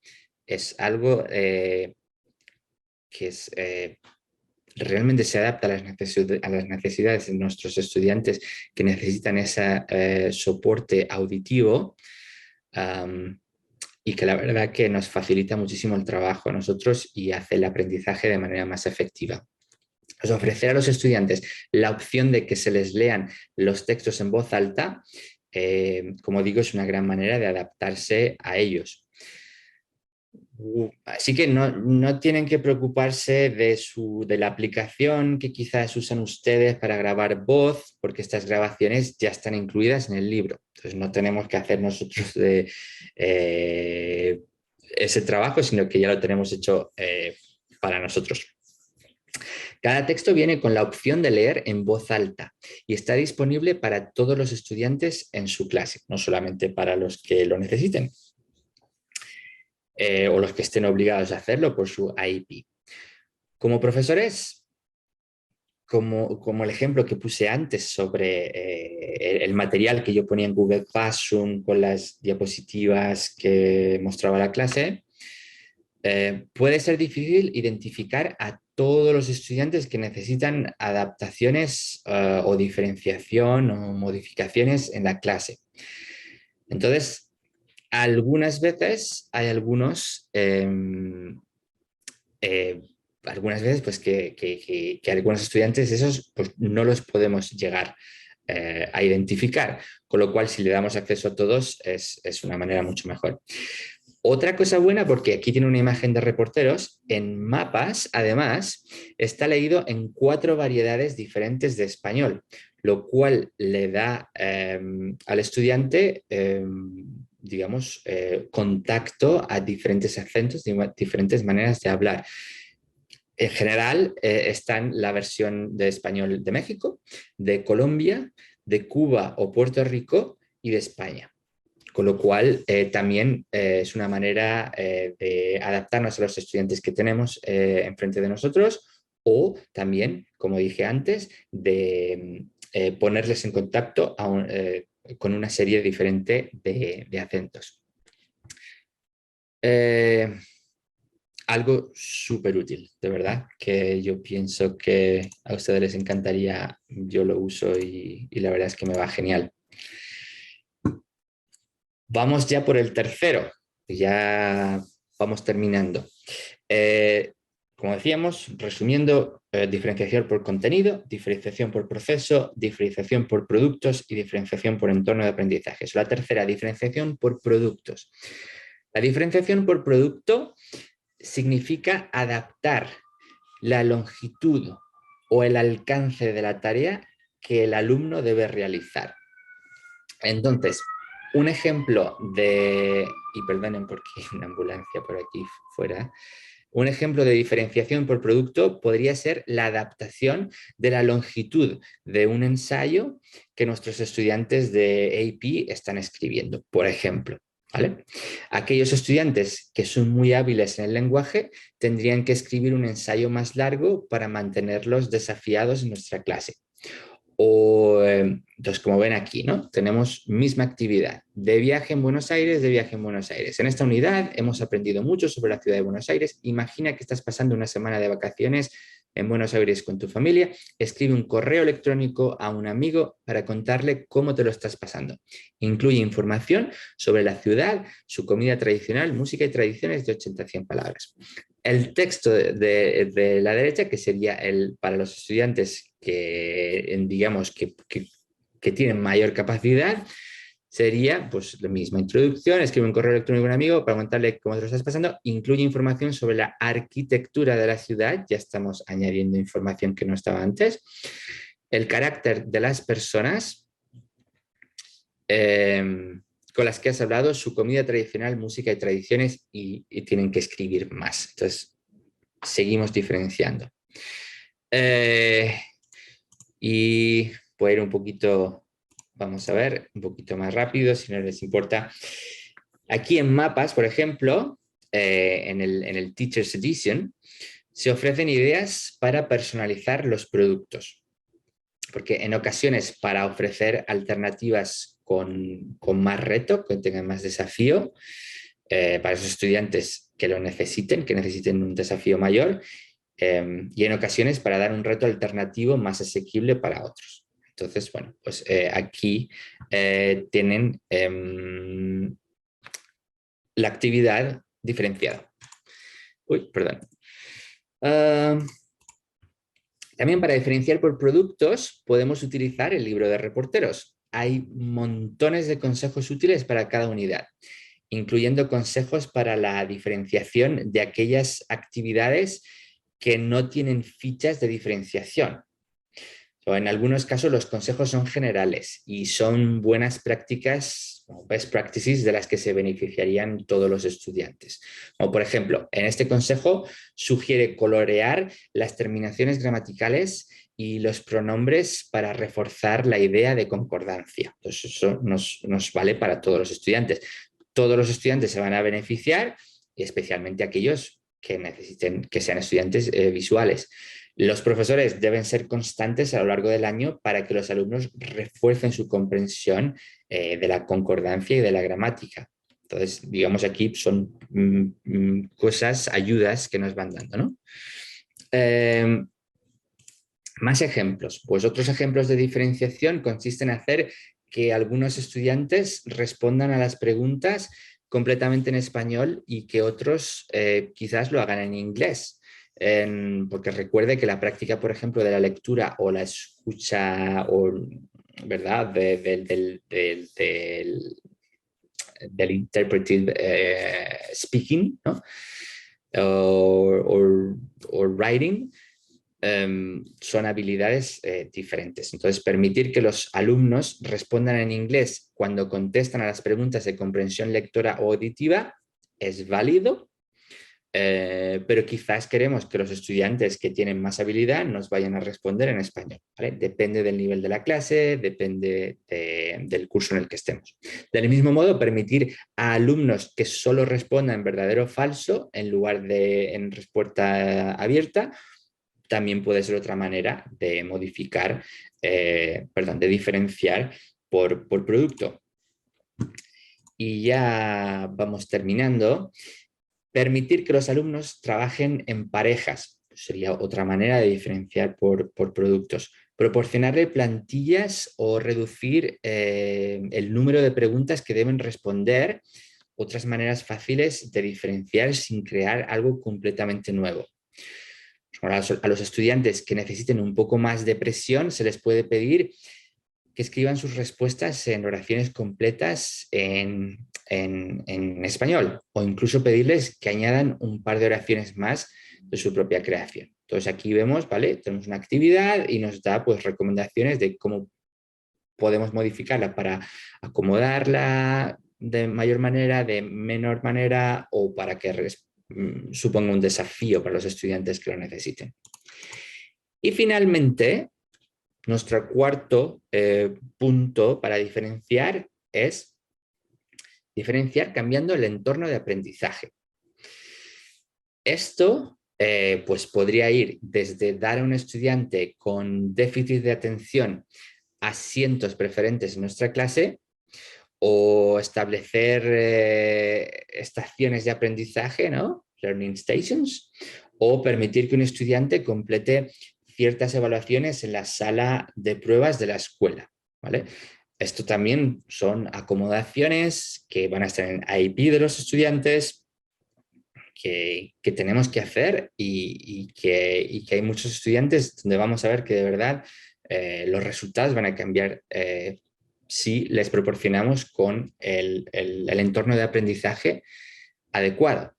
es algo que es realmente se adapta a las necesidades de nuestros estudiantes que necesitan ese soporte auditivo, y que la verdad que nos facilita muchísimo el trabajo a nosotros y hace el aprendizaje de manera más efectiva. Pues ofrecer a los estudiantes la opción de que se les lean los textos en voz alta, como digo, es una gran manera de adaptarse a ellos. Así que no tienen que preocuparse de la aplicación que quizás usan ustedes para grabar voz, porque estas grabaciones ya están incluidas en el libro. Entonces no tenemos que hacer nosotros ese trabajo, sino que ya lo tenemos hecho para nosotros. Cada texto viene con la opción de leer en voz alta y está disponible para todos los estudiantes en su clase, no solamente para los que lo necesiten. O los que estén obligados a hacerlo por su IEP. Como profesores, como el ejemplo que puse antes sobre el material que yo ponía en Google Classroom con las diapositivas que mostraba la clase, puede ser difícil identificar a todos los estudiantes que necesitan adaptaciones o diferenciación o modificaciones en la clase. Entonces, algunas veces hay algunas veces pues que algunos estudiantes esos pues no los podemos llegar a identificar, con lo cual si le damos acceso a todos es una manera mucho mejor. Otra cosa buena, porque aquí tiene una imagen de reporteros, en Mapas además está leído en 4 variedades diferentes de español, lo cual le da al estudiante digamos, contacto a diferentes acentos, diferentes maneras de hablar. En general están la versión de español de México, de Colombia, de Cuba o Puerto Rico y de España. Con lo cual también es una manera de adaptarnos a los estudiantes que tenemos enfrente de nosotros, o también, como dije antes, de ponerles en contacto con una serie diferente de acentos. Algo súper útil, de verdad, que yo pienso que a ustedes les encantaría. Yo lo uso y la verdad es que me va genial. Vamos ya por el tercero, ya vamos terminando. Como decíamos, resumiendo, diferenciación por contenido, diferenciación por proceso, diferenciación por productos y diferenciación por entorno de aprendizaje. Eso, la tercera, diferenciación por productos. La diferenciación por producto significa adaptar la longitud o el alcance de la tarea que el alumno debe realizar. Entonces, un ejemplo y perdonen porque hay una ambulancia por aquí fuera. Un ejemplo de diferenciación por producto podría ser la adaptación de la longitud de un ensayo que nuestros estudiantes de AP están escribiendo, por ejemplo. ¿Vale? Aquellos estudiantes que son muy hábiles en el lenguaje tendrían que escribir un ensayo más largo para mantenerlos desafiados en nuestra clase. Entonces, como ven aquí, ¿no? Tenemos misma actividad, de viaje en Buenos Aires, de viaje en Buenos Aires. En esta unidad hemos aprendido mucho sobre la ciudad de Buenos Aires. Imagina que estás pasando una semana de vacaciones en Buenos Aires con tu familia. Escribe un correo electrónico a un amigo para contarle cómo te lo estás pasando. Incluye información sobre la ciudad, su comida tradicional, música y tradiciones de 80 a 100 palabras. El texto de la derecha, que sería para los estudiantes que digamos que tienen mayor capacidad, sería pues la misma introducción, escribe un correo electrónico a un amigo para contarle cómo te lo estás pasando, incluye información sobre la arquitectura de la ciudad, ya estamos añadiendo información que no estaba antes, el carácter de las personas con las que has hablado, su comida tradicional, música y tradiciones, y tienen que escribir más. Entonces, seguimos diferenciando. Y voy a ir un poquito, vamos a ver, un poquito más rápido, si no les importa. Aquí en Mapas, por ejemplo, en el Teacher's Edition, se ofrecen ideas para personalizar los productos. Porque en ocasiones, para ofrecer alternativas con más reto, que tengan más desafío, para esos estudiantes que lo necesiten, que necesiten un desafío mayor, y en ocasiones para dar un reto alternativo más asequible para otros. Entonces, bueno, pues aquí tienen la actividad diferenciada. Uy, perdón. También para diferenciar por productos podemos utilizar el libro de reporteros. Hay montones de consejos útiles para cada unidad, incluyendo consejos para la diferenciación de aquellas actividades que no tienen fichas de diferenciación. En algunos casos los consejos son generales y son buenas prácticas, best practices, de las que se beneficiarían todos los estudiantes. Como por ejemplo, en este consejo sugiere colorear las terminaciones gramaticales y los pronombres para reforzar la idea de concordancia. Entonces eso nos vale para todos los estudiantes. Todos los estudiantes se van a beneficiar, y especialmente aquellos que necesiten, que sean estudiantes visuales. Los profesores deben ser constantes a lo largo del año para que los alumnos refuercen su comprensión de la concordancia y de la gramática. Entonces, digamos, aquí son cosas, ayudas que nos van dando, ¿no? Más ejemplos. Pues otros ejemplos de diferenciación consisten en hacer que algunos estudiantes respondan a las preguntas completamente en español y que otros quizás lo hagan en inglés. Porque recuerde que la práctica, por ejemplo, de la lectura o la escucha, ¿verdad? Del interpretive speaking, ¿no? o writing, son habilidades diferentes. Entonces, permitir que los alumnos respondan en inglés cuando contestan a las preguntas de comprensión lectora o auditiva es válido, pero quizás queremos que los estudiantes que tienen más habilidad nos vayan a responder en español, ¿vale? Depende del nivel de la clase, depende del curso en el que estemos. Del mismo modo, permitir a alumnos que solo respondan verdadero o falso en lugar de en respuesta abierta, también puede ser otra manera de modificar, de diferenciar por producto. Y ya vamos terminando. Permitir que los alumnos trabajen en parejas sería otra manera de diferenciar por productos. Proporcionarle plantillas o reducir el número de preguntas que deben responder, otras maneras fáciles de diferenciar sin crear algo completamente nuevo. A los estudiantes que necesiten un poco más de presión se les puede pedir que escriban sus respuestas en oraciones completas en español, o incluso pedirles que añadan un par de oraciones más de su propia creación. Entonces aquí vemos, ¿vale? Tenemos una actividad y nos da pues recomendaciones de cómo podemos modificarla para acomodarla de mayor manera, de menor manera, o para que suponga un desafío para los estudiantes que lo necesiten. Y finalmente, nuestro cuarto punto para diferenciar es diferenciar cambiando el entorno de aprendizaje. Esto pues podría ir desde dar a un estudiante con déficit de atención asientos preferentes en nuestra clase, o establecer estaciones de aprendizaje, ¿no? Learning stations, o permitir que un estudiante complete ciertas evaluaciones en la sala de pruebas de la escuela, ¿vale? Esto también son acomodaciones que van a estar en IP de los estudiantes, que tenemos que hacer y que hay muchos estudiantes donde vamos a ver que de verdad los resultados van a cambiar si les proporcionamos con el entorno de aprendizaje adecuado.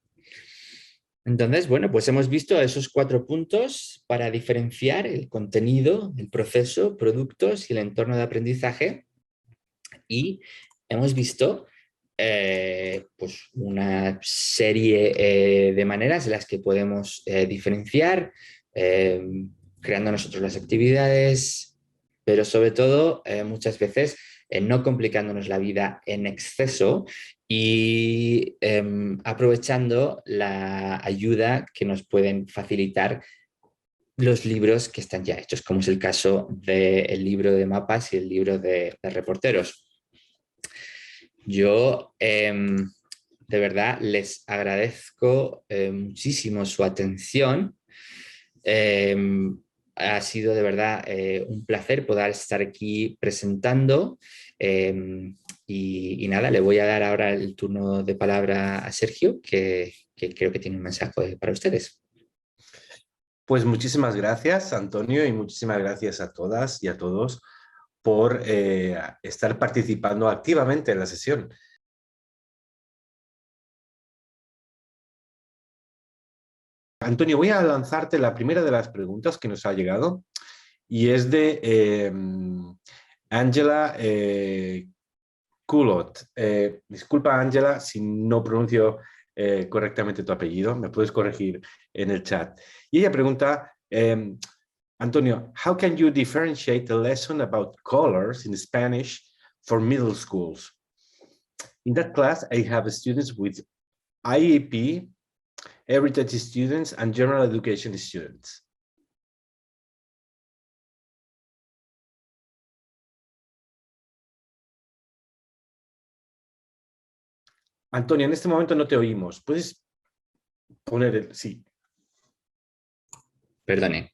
Entonces, bueno, pues hemos visto esos 4 puntos para diferenciar el contenido, el proceso, productos y el entorno de aprendizaje. Y hemos visto pues una serie de maneras en las que podemos diferenciar, creando nosotros las actividades, pero sobre todo muchas veces no complicándonos la vida en exceso y aprovechando la ayuda que nos pueden facilitar los libros que están ya hechos, como es el caso del libro de mapas y el libro de reporteros. Yo de verdad les agradezco muchísimo su atención. Ha sido de verdad un placer poder estar aquí presentando. Y nada, le voy a dar ahora el turno de palabra a Sergio, que creo que tiene un mensaje para ustedes.
Pues muchísimas gracias, Antonio, y muchísimas gracias a todas y a todos por estar participando activamente en la sesión. Antonio, voy a lanzarte la primera de las preguntas que nos ha llegado y es de Angela Culot. Disculpa, Angela, si no pronuncio correctamente tu apellido, me puedes corregir en el chat. Y ella pregunta, Antonio, how can you differentiate the lesson about colors in Spanish for middle schools? In that class, I have students with IEP, heritage students, and general education students. Antonio, en este momento no te oímos. ¿Puedes poner el sí?
Perdone.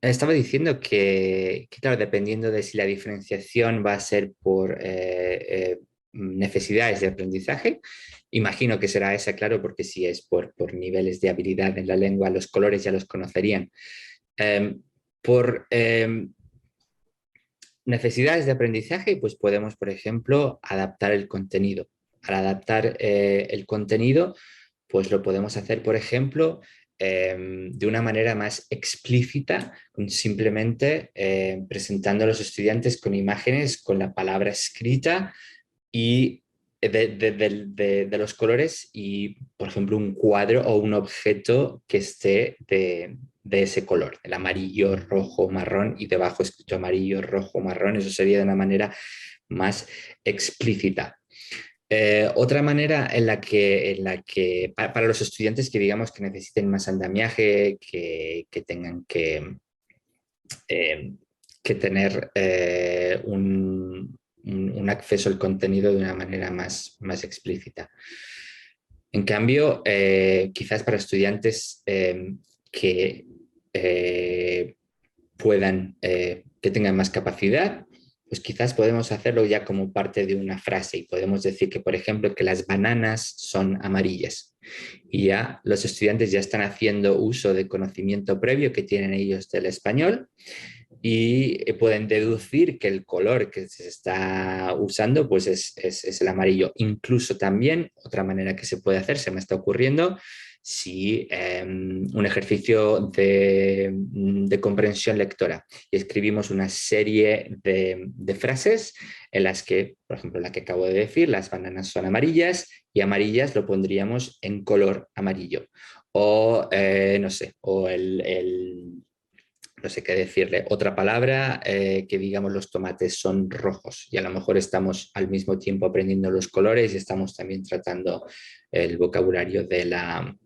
Estaba diciendo que, claro, dependiendo de si la diferenciación va a ser por necesidades de aprendizaje, imagino que será esa, claro, porque si es por niveles de habilidad en la lengua, los colores ya los conocerían. Por necesidades de aprendizaje, pues podemos, por ejemplo, adaptar el contenido. Al adaptar el contenido, pues lo podemos hacer, por ejemplo, de una manera más explícita, simplemente presentando a los estudiantes con imágenes, con la palabra escrita y de los colores y, por ejemplo, un cuadro o un objeto que esté de ese color, el amarillo, rojo, marrón y debajo escrito amarillo, rojo, marrón. Eso sería de una manera más explícita. Otra manera en la que para los estudiantes que digamos que necesiten más andamiaje, que tengan que tener un acceso al contenido de una manera más explícita. En cambio, quizás para estudiantes que que tengan más capacidad, pues quizás podemos hacerlo ya como parte de una frase y podemos decir que, por ejemplo, que las bananas son amarillas. Y ya los estudiantes ya están haciendo uso de conocimiento previo que tienen ellos del español y pueden deducir que el color que se está usando pues es el amarillo. Incluso también, otra manera que se puede hacer, se me está ocurriendo, si un ejercicio de comprensión lectora y escribimos una serie de frases en las que, por ejemplo, la que acabo de decir, las bananas son amarillas y amarillas lo pondríamos en color amarillo. O, no sé, o no sé qué decirle, otra palabra que digamos los tomates son rojos y a lo mejor estamos al mismo tiempo aprendiendo los colores y estamos también tratando el vocabulario de la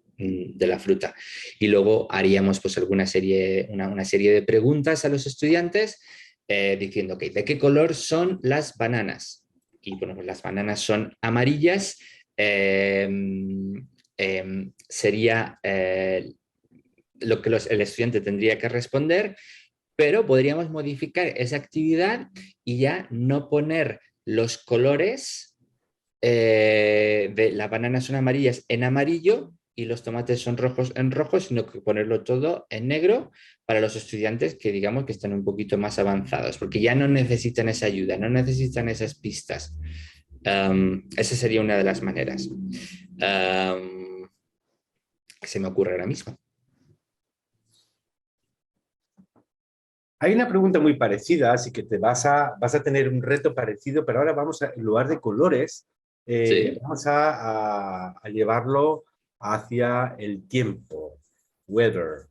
fruta. Y luego haríamos pues una serie de preguntas a los estudiantes diciendo, okay, ¿de qué color son las bananas? Y bueno, pues las bananas son amarillas. Sería lo que el estudiante tendría que responder, pero podríamos modificar esa actividad y ya no poner los colores de las bananas son amarillas en amarillo y los tomates son rojos en rojo, sino que ponerlo todo en negro para los estudiantes que digamos que están un poquito más avanzados, porque ya no necesitan esa ayuda, no necesitan esas pistas. Esa sería una de las maneras que se me ocurre ahora mismo.
Hay una pregunta muy parecida, así que vas a tener un reto parecido, pero ahora vamos a, en lugar de colores,
Sí.
vamos a llevarlo hacia el tiempo, weather.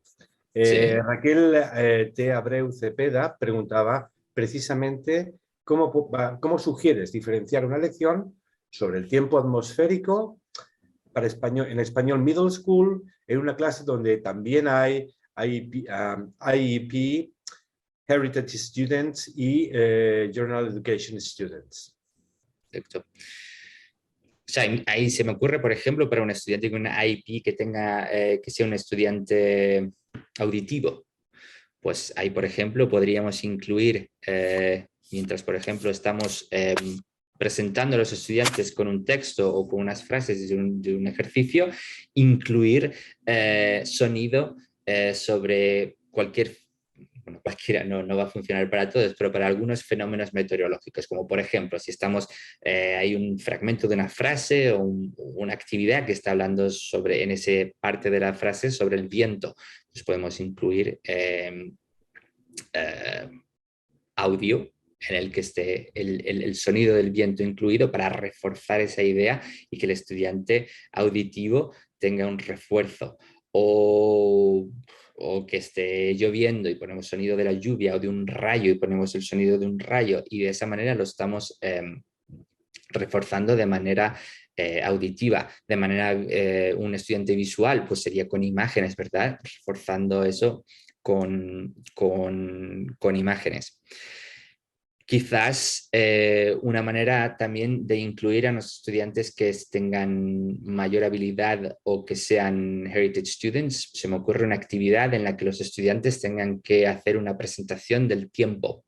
Sí.
Raquel T. Abreu Cepeda preguntaba precisamente cómo sugieres diferenciar una lección sobre el tiempo atmosférico para en español middle school, en una clase donde también hay IEP, Heritage Students y General Education Students.
Perfecto. sea, ahí se me ocurre, por ejemplo, para un estudiante con una IEP que sea un estudiante auditivo. Pues ahí, por ejemplo, podríamos incluir, mientras, por ejemplo, estamos presentando a los estudiantes con un texto o con unas frases de un ejercicio, incluir sonido sobre cualquiera no va a funcionar para todos, pero para algunos fenómenos meteorológicos, como por ejemplo, si hay un fragmento de una frase o una actividad que está hablando en esa parte de la frase sobre el viento, pues podemos incluir audio en el que esté el sonido del viento incluido para reforzar esa idea y que el estudiante auditivo tenga un refuerzo. O que esté lloviendo y ponemos sonido de la lluvia, o de un rayo y ponemos el sonido de un rayo, y de esa manera lo estamos reforzando de manera auditiva. De manera un estudiante visual pues sería con imágenes, ¿verdad? Reforzando eso con imágenes. Quizás una manera también de incluir a los estudiantes que tengan mayor habilidad o que sean Heritage Students, se me ocurre una actividad en la que los estudiantes tengan que hacer una presentación del tiempo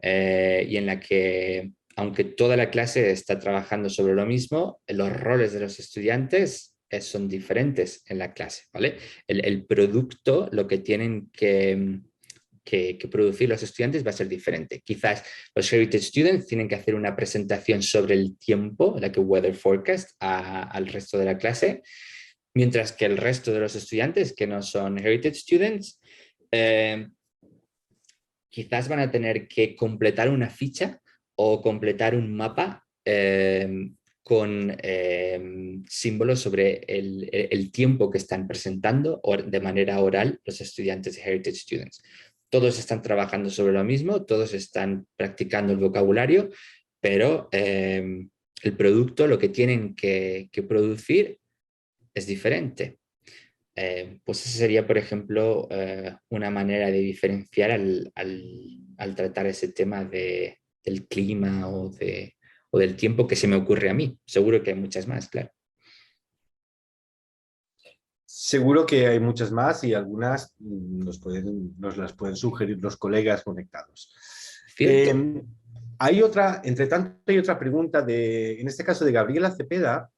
y en la que, aunque toda la clase está trabajando sobre lo mismo, los roles de los estudiantes son diferentes en la clase, ¿vale? El producto, lo que tienen que producir los estudiantes va a ser diferente. Quizás los Heritage Students tienen que hacer una presentación sobre el tiempo, like a weather forecast, al resto de la clase, mientras que el resto de los estudiantes que no son Heritage Students quizás van a tener que completar una ficha o completar un mapa con símbolos sobre el tiempo que están presentando de manera oral los estudiantes de Heritage Students. Todos están trabajando sobre lo mismo, todos están practicando el vocabulario, pero el producto, lo que tienen que producir es diferente. Pues esa sería, por ejemplo, una manera de diferenciar al tratar ese tema del clima o del tiempo que se me ocurre a mí. Seguro que hay muchas más, claro.
Seguro que hay muchas más y algunas nos las pueden sugerir los colegas conectados. Entre tanto, hay otra pregunta en este caso de Gabriela Cepeda.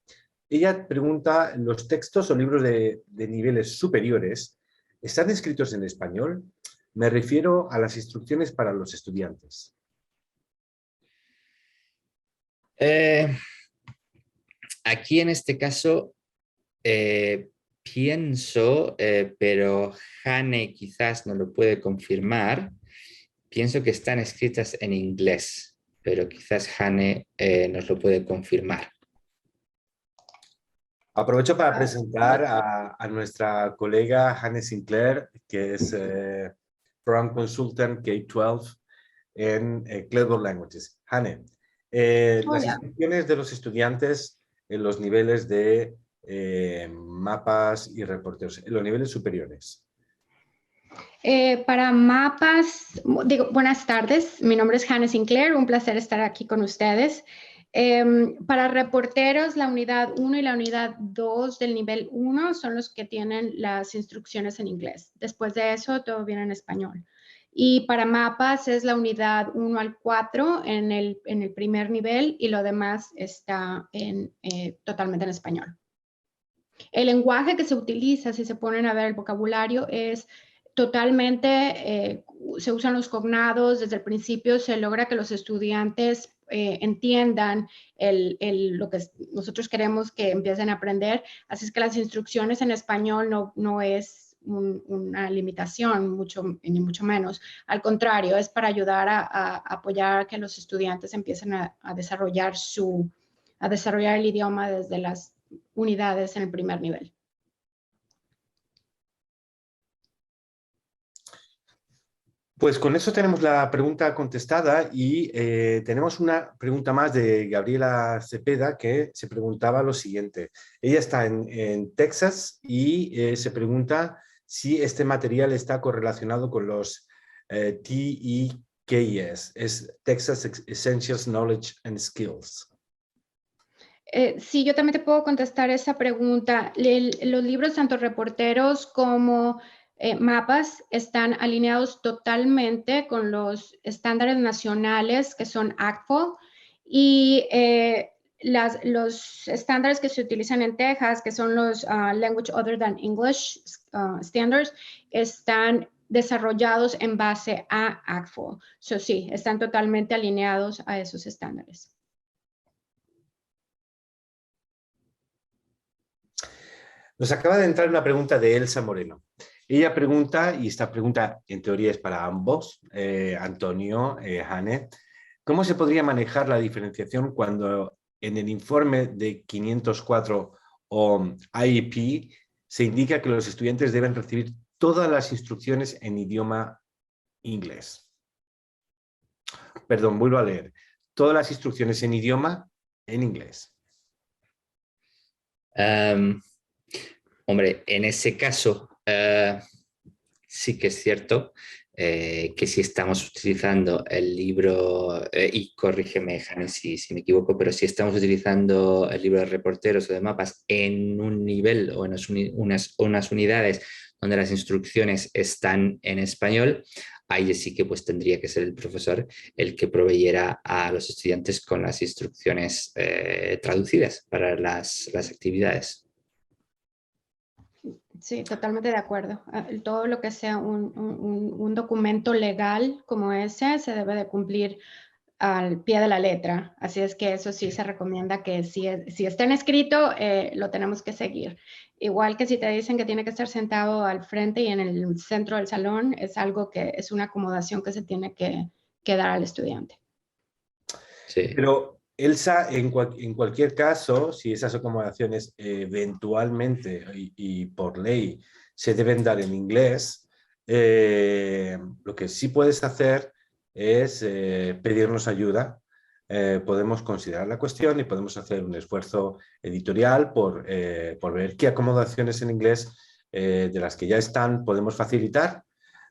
Ella pregunta, ¿los textos o libros de niveles superiores están escritos en español? Me refiero a las instrucciones para los estudiantes.
Aquí en este caso pienso, pero Hane quizás no lo puede confirmar, pienso que están escritas en inglés, pero quizás Hane nos lo puede confirmar.
Aprovecho para presentar a nuestra colega Hane Sinclair, que es Program Consultant K-12 en Clever Languages. Hane, las instrucciones de los estudiantes en los niveles de mapas y reporteros, en los niveles superiores.
Para mapas, buenas tardes, mi nombre es Hane Sinclair, un placer estar aquí con ustedes. Para reporteros, la unidad 1 y la unidad 2 del nivel 1 son los que tienen las instrucciones en inglés. Después de eso, todo viene en español. Y para mapas es la unidad 1 al 4 en el primer nivel y lo demás está totalmente en español. El lenguaje que se utiliza, si se ponen a ver el vocabulario, es totalmente, se usan los cognados, desde el principio se logra que los estudiantes entiendan lo que nosotros queremos que empiecen a aprender, así es que las instrucciones en español no es una limitación, ni mucho menos, al contrario, es para ayudar a apoyar a que los estudiantes empiecen a desarrollar el idioma desde las unidades en el primer nivel.
Pues con eso tenemos la pregunta contestada y tenemos una pregunta más de Gabriela Cepeda que se preguntaba lo siguiente. Ella está en Texas y se pregunta si este material está correlacionado con los TEKS, es Texas Essentials Knowledge and Skills.
Sí, yo también te puedo contestar esa pregunta. Los libros, tanto reporteros como mapas, están alineados totalmente con los estándares nacionales que son ACFO y los estándares que se utilizan en Texas, que son los Language Other Than English Standards, están desarrollados en base a ACFO. So, sí, están totalmente alineados a esos estándares.
Nos acaba de entrar una pregunta de Elsa Moreno. Ella pregunta, y esta pregunta en teoría es para ambos, Antonio, Hane, ¿cómo se podría manejar la diferenciación cuando en el informe de 504 o IEP se indica que los estudiantes deben recibir todas las instrucciones en idioma inglés? Perdón, vuelvo a leer. Todas las instrucciones en idioma en inglés.
Hombre, en ese caso sí que es cierto que si estamos utilizando el libro, y corrígeme, Jane, si me equivoco, pero si estamos utilizando el libro de reporteros o de mapas en un nivel o en unas unidades donde las instrucciones están en español, ahí sí que pues tendría que ser el profesor el que proveyera a los estudiantes con las instrucciones traducidas para las actividades.
Sí, totalmente de acuerdo. Todo lo que sea un documento legal como ese se debe de cumplir al pie de la letra. Así es que eso sí se recomienda que si está en escrito, lo tenemos que seguir. Igual que si te dicen que tiene que estar sentado al frente y en el centro del salón, es algo que es una acomodación que se tiene que dar al estudiante.
Sí.
Pero Elsa, en cualquier caso, si esas acomodaciones eventualmente y por ley se deben dar en inglés, lo que sí puedes hacer es pedirnos ayuda. Podemos considerar la cuestión y podemos hacer un esfuerzo editorial por ver qué acomodaciones en inglés de las que ya están podemos facilitar,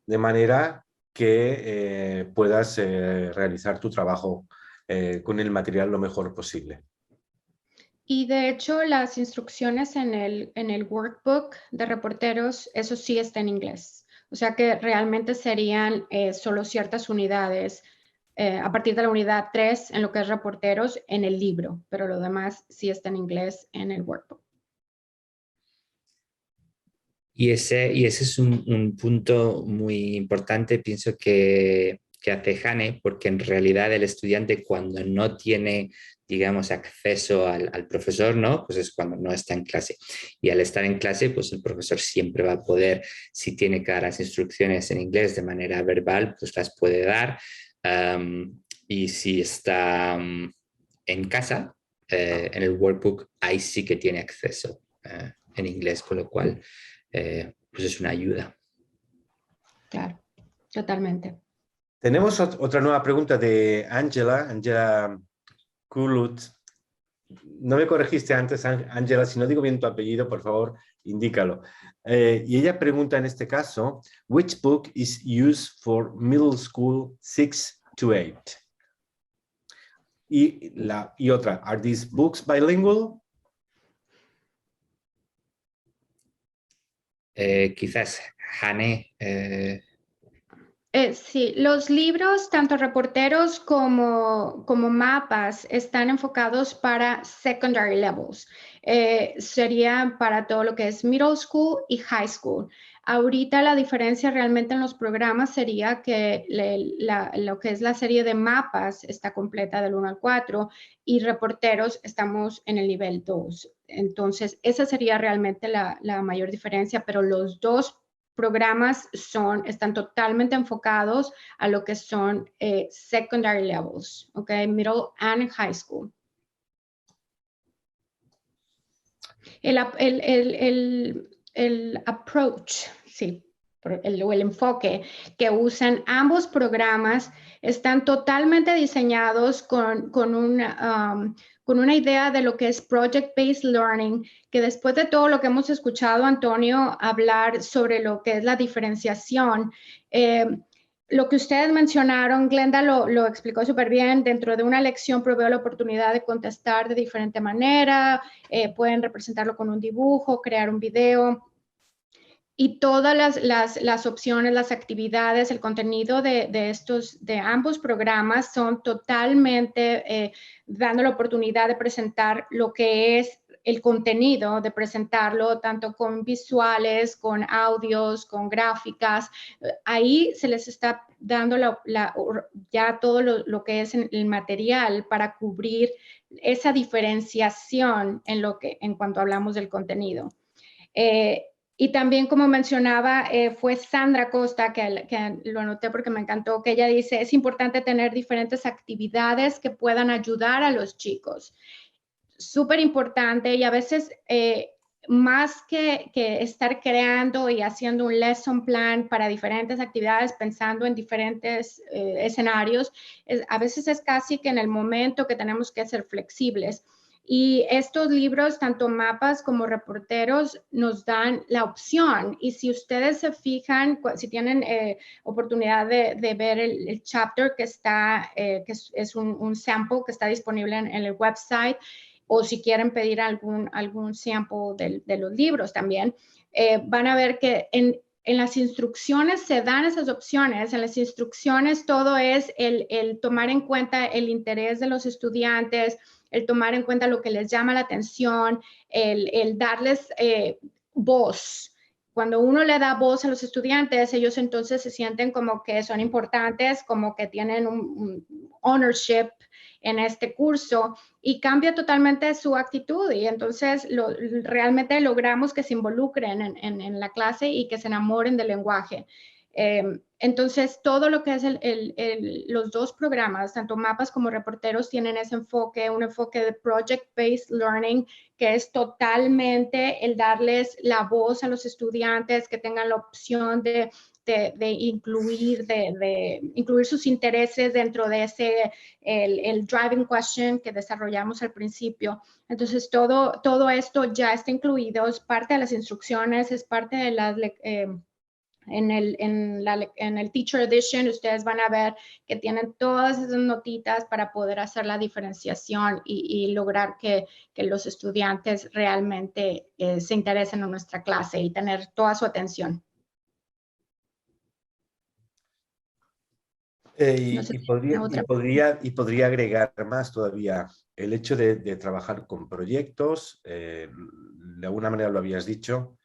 de manera que puedas realizar tu trabajo con el material lo mejor posible.
Y de hecho, las instrucciones en el workbook de reporteros, eso sí está en inglés. O sea que realmente serían solo ciertas unidades, a partir de la unidad 3, en lo que es reporteros, en el libro, pero lo demás sí está en inglés en el workbook.
Y ese es un punto muy importante, pienso que hace Jane, porque en realidad el estudiante cuando no tiene, digamos, acceso al profesor, ¿no? Pues es cuando no está en clase. Y al estar en clase, pues el profesor siempre va a poder, si tiene que dar las instrucciones en inglés de manera verbal, pues las puede dar. Y si está en casa, en el workbook, ahí sí que tiene acceso en inglés, con lo cual pues es una ayuda.
Claro, totalmente.
Tenemos otra nueva pregunta de Angela Kulut. No me corregiste antes, Angela, si no digo bien tu apellido, por favor, indícalo. Y ella pregunta en este caso, which book is used for middle school 6 to 8? Y otra, are these books bilingual?
Quizás Jane.
Sí, los libros, tanto reporteros como mapas, están enfocados para secondary levels. Sería para todo lo que es middle school y high school. Ahorita la diferencia realmente en los programas sería que lo que es la serie de mapas está completa del 1 al 4 y reporteros estamos en el nivel 2. Entonces, esa sería realmente la mayor diferencia, pero los dos programas están totalmente enfocados a lo que son secondary levels, okay, middle and high school. El approach, sí, el enfoque que usan ambos programas están totalmente diseñados con una idea de lo que es project-based learning, que después de todo lo que hemos escuchado, Antonio, hablar sobre lo que es la diferenciación, lo que ustedes mencionaron, Glenda lo explicó súper bien. Dentro de una lección proveo la oportunidad de contestar de diferente manera. Pueden representarlo con un dibujo, crear un video. Y todas las opciones, las actividades, el contenido de ambos programas son totalmente dando la oportunidad de presentar lo que es el contenido, de presentarlo tanto con visuales, con audios, con gráficas. Ahí se les está dando ya todo lo que es el material para cubrir esa diferenciación en cuanto hablamos del contenido. Y también, como mencionaba, fue Sandra Costa, que lo anoté porque me encantó, que ella dice, es importante tener diferentes actividades que puedan ayudar a los chicos. Súper importante, y a veces más que estar creando y haciendo un lesson plan para diferentes actividades, pensando en diferentes escenarios, a veces es casi que en el momento que tenemos que ser flexibles. Y estos libros, tanto mapas como reporteros, nos dan la opción. Y si ustedes se fijan, si tienen oportunidad de ver el chapter que está, que es un sample que está disponible en el website, o si quieren pedir algún sample de los libros también, van a ver que en las instrucciones se dan esas opciones. En las instrucciones todo es el tomar en cuenta el interés de los estudiantes, el tomar en cuenta lo que les llama la atención, el darles voz. Cuando uno le da voz a los estudiantes, ellos entonces se sienten como que son importantes, como que tienen un ownership en este curso, y cambia totalmente su actitud, y entonces realmente logramos que se involucren en la clase y que se enamoren del lenguaje. Entonces, todo lo que es los dos programas, tanto mapas como reporteros, tienen ese enfoque, un enfoque de project-based learning, que es totalmente el darles la voz a los estudiantes, que tengan la opción de incluir sus intereses dentro de el driving question que desarrollamos al principio. Entonces, todo esto ya está incluido, es parte de las instrucciones, es parte de las en el Teacher Edition. Ustedes van a ver que tienen todas esas notitas para poder hacer la diferenciación y lograr que los estudiantes realmente se interesen en nuestra clase y tener toda su atención. No sé si
podría agregar más todavía el hecho de trabajar con proyectos, de alguna manera lo habías dicho,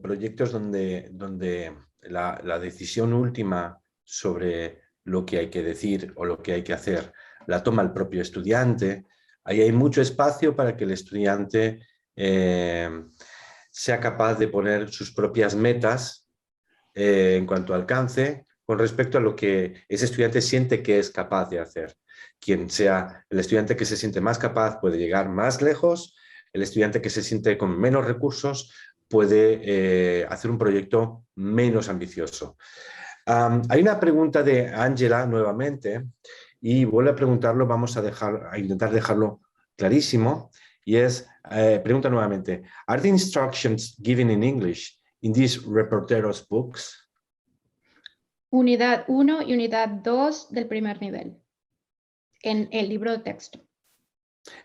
proyectos donde la decisión última sobre lo que hay que decir o lo que hay que hacer la toma el propio estudiante. Ahí hay mucho espacio para que el estudiante sea capaz de poner sus propias metas en cuanto a alcance con respecto a lo que ese estudiante siente que es capaz de hacer. Quien sea el estudiante que se siente más capaz puede llegar más lejos, el estudiante que se siente con menos recursos puede hacer un proyecto menos ambicioso. Hay una pregunta de Ángela nuevamente, y vuelvo a preguntarlo, vamos a intentar dejarlo clarísimo, y es, pregunta nuevamente, ¿Are the instructions given in English in these reporteros books?
Unidad 1 y unidad 2 del primer nivel, en el libro de texto.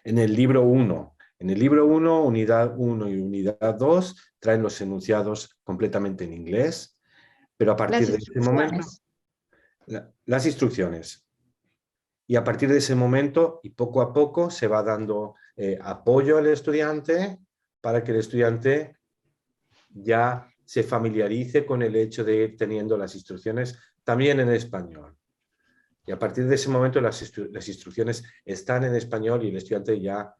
En el libro 1. En el libro 1, unidad 1 y unidad 2 traen los enunciados completamente en inglés, pero a partir de ese momento, las instrucciones. Y a partir de ese momento, y poco a poco, se va dando apoyo al estudiante para que el estudiante ya se familiarice con el hecho de ir teniendo las instrucciones también en español. Y a partir de ese momento las instrucciones están en español y el estudiante ya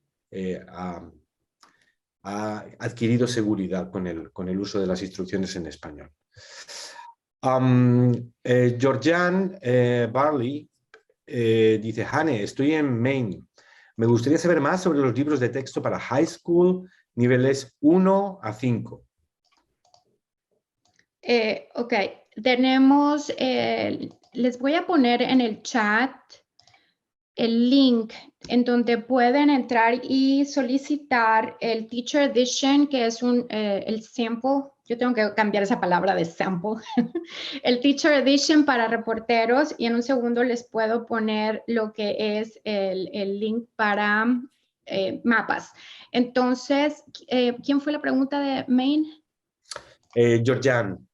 ha adquirido seguridad con el uso de las instrucciones en español. Georgian Barley dice, Hane, estoy en Maine. Me gustaría saber más sobre los libros de texto para high school, niveles 1 a 5.
Ok, tenemos, les voy a poner en el chat el link en donde pueden entrar y solicitar el Teacher Edition, que es el sample. yo tengo que cambiar esa palabra de sample, el Teacher Edition para reporteros, y en un segundo les puedo poner lo que es el link para mapas. Entonces, ¿quién fue la pregunta de Maine?
Georgian.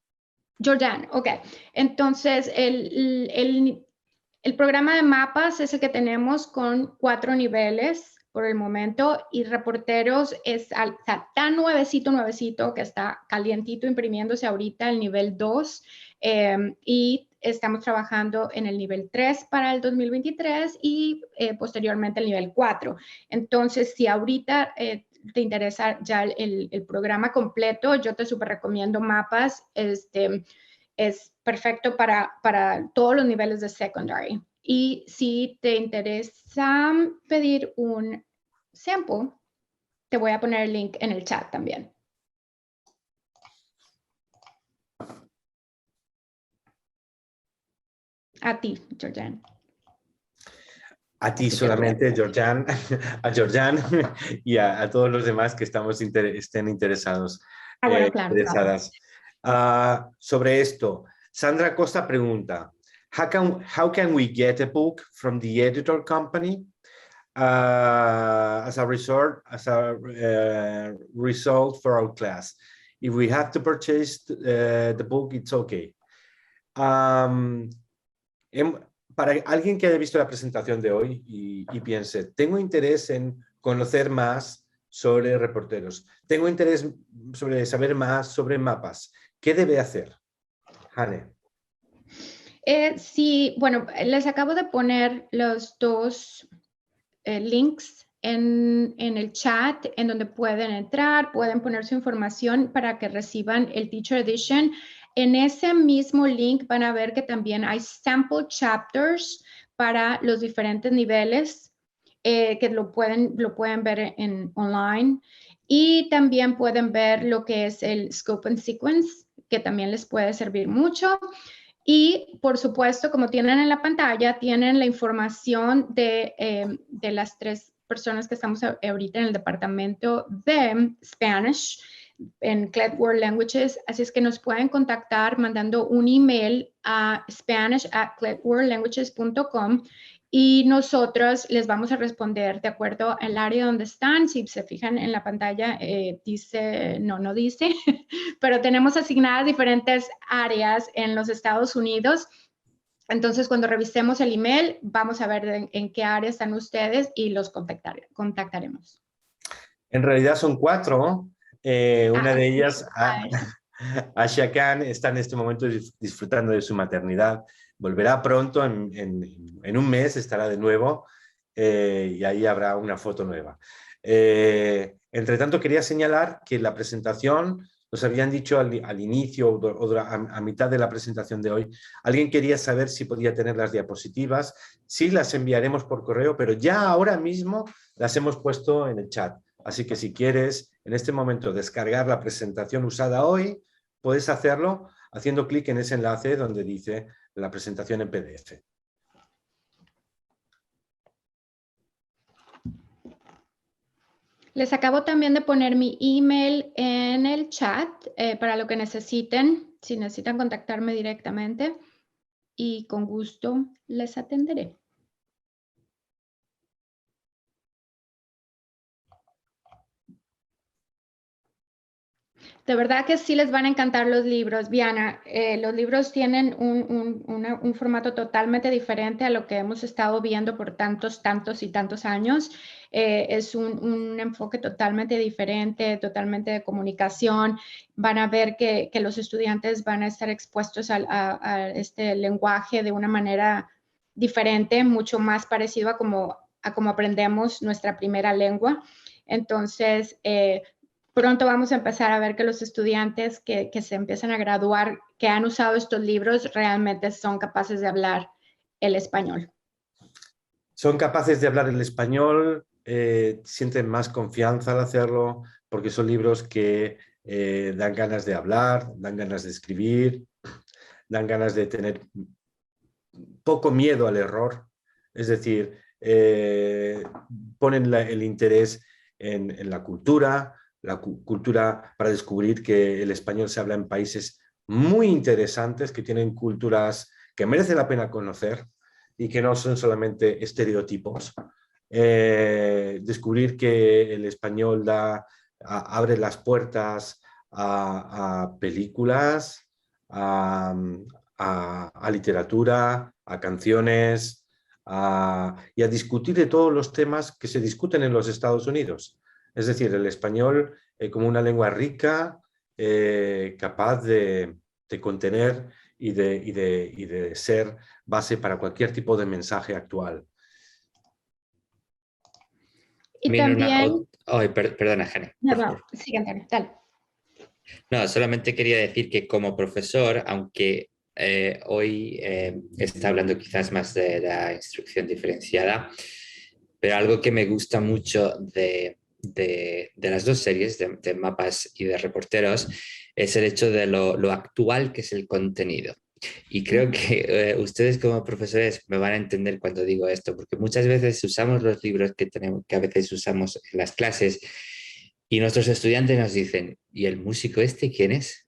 Jordan, ok. Entonces, el programa de mapas es el que tenemos con 4 niveles por el momento, y reporteros está tan nuevecito que está calientito imprimiéndose ahorita el nivel 2, y estamos trabajando en el nivel 3 para el 2023 y posteriormente el nivel 4. Entonces, si ahorita te interesa ya el programa completo, yo te súper recomiendo mapas. Es perfecto para todos los niveles de secondary. Y si te interesa pedir un sample, te voy a poner el link en el chat también. A ti, Georgian.
A ti solamente, Georgian, a Georgian y a todos los demás que estén interesados.
Bueno, claro.
Interesadas. Sobre esto, Sandra Costa pregunta, how can we get a book from the editor company as a result for our class? If we have to purchase the book, it's okay. Para alguien que haya visto la presentación de hoy y piense, tengo interés en conocer más sobre reporteros, tengo interés sobre saber más sobre mapas, ¿qué debe hacer? Hane.
Sí, bueno, les acabo de poner los dos links en el chat, en donde pueden entrar, pueden poner su información para que reciban el Teacher Edition. En ese mismo link van a ver que también hay sample chapters para los diferentes niveles, que lo pueden ver online. Y también pueden ver lo que es el Scope and Sequence, que también les puede servir mucho. Y, por supuesto, como tienen en la pantalla, tienen la información de las 3 personas que estamos ahorita en el departamento de Spanish en Clet World Languages. Así es que nos pueden contactar mandando un email a spanish@cletworldlanguages.com y nosotros les vamos a responder de acuerdo al área donde están. Si se fijan en la pantalla, dice, no dice, pero tenemos asignadas diferentes áreas en los Estados Unidos. Entonces, cuando revisemos el email, vamos a ver en qué área están ustedes y los contactaremos.
En realidad son 4. Una de ellas, Asha Khan, está en este momento disfrutando de su maternidad. Volverá pronto, en un mes estará de nuevo y ahí habrá una foto nueva. Entre tanto, quería señalar que la presentación, nos habían dicho al inicio o a mitad de la presentación de hoy, alguien quería saber si podía tener las diapositivas. Sí, las enviaremos por correo, pero ya ahora mismo las hemos puesto en el chat. Así que si quieres en este momento descargar la presentación usada hoy, puedes hacerlo haciendo clic en ese enlace donde dice la presentación en PDF.
Les acabo también de poner mi email en el chat para lo que necesiten, si necesitan contactarme directamente, y con gusto les atenderé. De verdad que sí les van a encantar los libros, Viana. Los libros tienen un formato totalmente diferente a lo que hemos estado viendo por tantos años. Es un enfoque totalmente diferente, totalmente de comunicación. Van a ver que los estudiantes van a estar expuestos a este lenguaje de una manera diferente, mucho más parecido a como aprendemos nuestra primera lengua. Entonces, pronto vamos a empezar a ver que los estudiantes que se empiezan a graduar, que han usado estos libros, realmente son capaces de hablar el español.
Son capaces de hablar el español, sienten más confianza al hacerlo, porque son libros que dan ganas de hablar, dan ganas de escribir, dan ganas de tener poco miedo al error. Es decir, ponen el interés en la cultura, cultura, para descubrir que el español se habla en países muy interesantes, que tienen culturas que merece la pena conocer y que no son solamente estereotipos. Descubrir que el español abre las puertas a películas, a literatura, a canciones, y a discutir de todos los temas que se discuten en los Estados Unidos. Es decir, el español como una lengua rica, capaz de contener y de ser base para cualquier tipo de mensaje actual.
Y
Mira,
también...
perdona, Jane.
No, sí, Antonio, dale.
No, solamente quería decir que como profesor, aunque hoy está hablando quizás más de la instrucción diferenciada, pero algo que me gusta mucho de las dos series, de Mapas y de Reporteros, es el hecho de lo actual que es el contenido. Y creo que ustedes como profesores me van a entender cuando digo esto, porque muchas veces usamos los libros que a veces usamos en las clases y nuestros estudiantes nos dicen, ¿y el músico este quién es?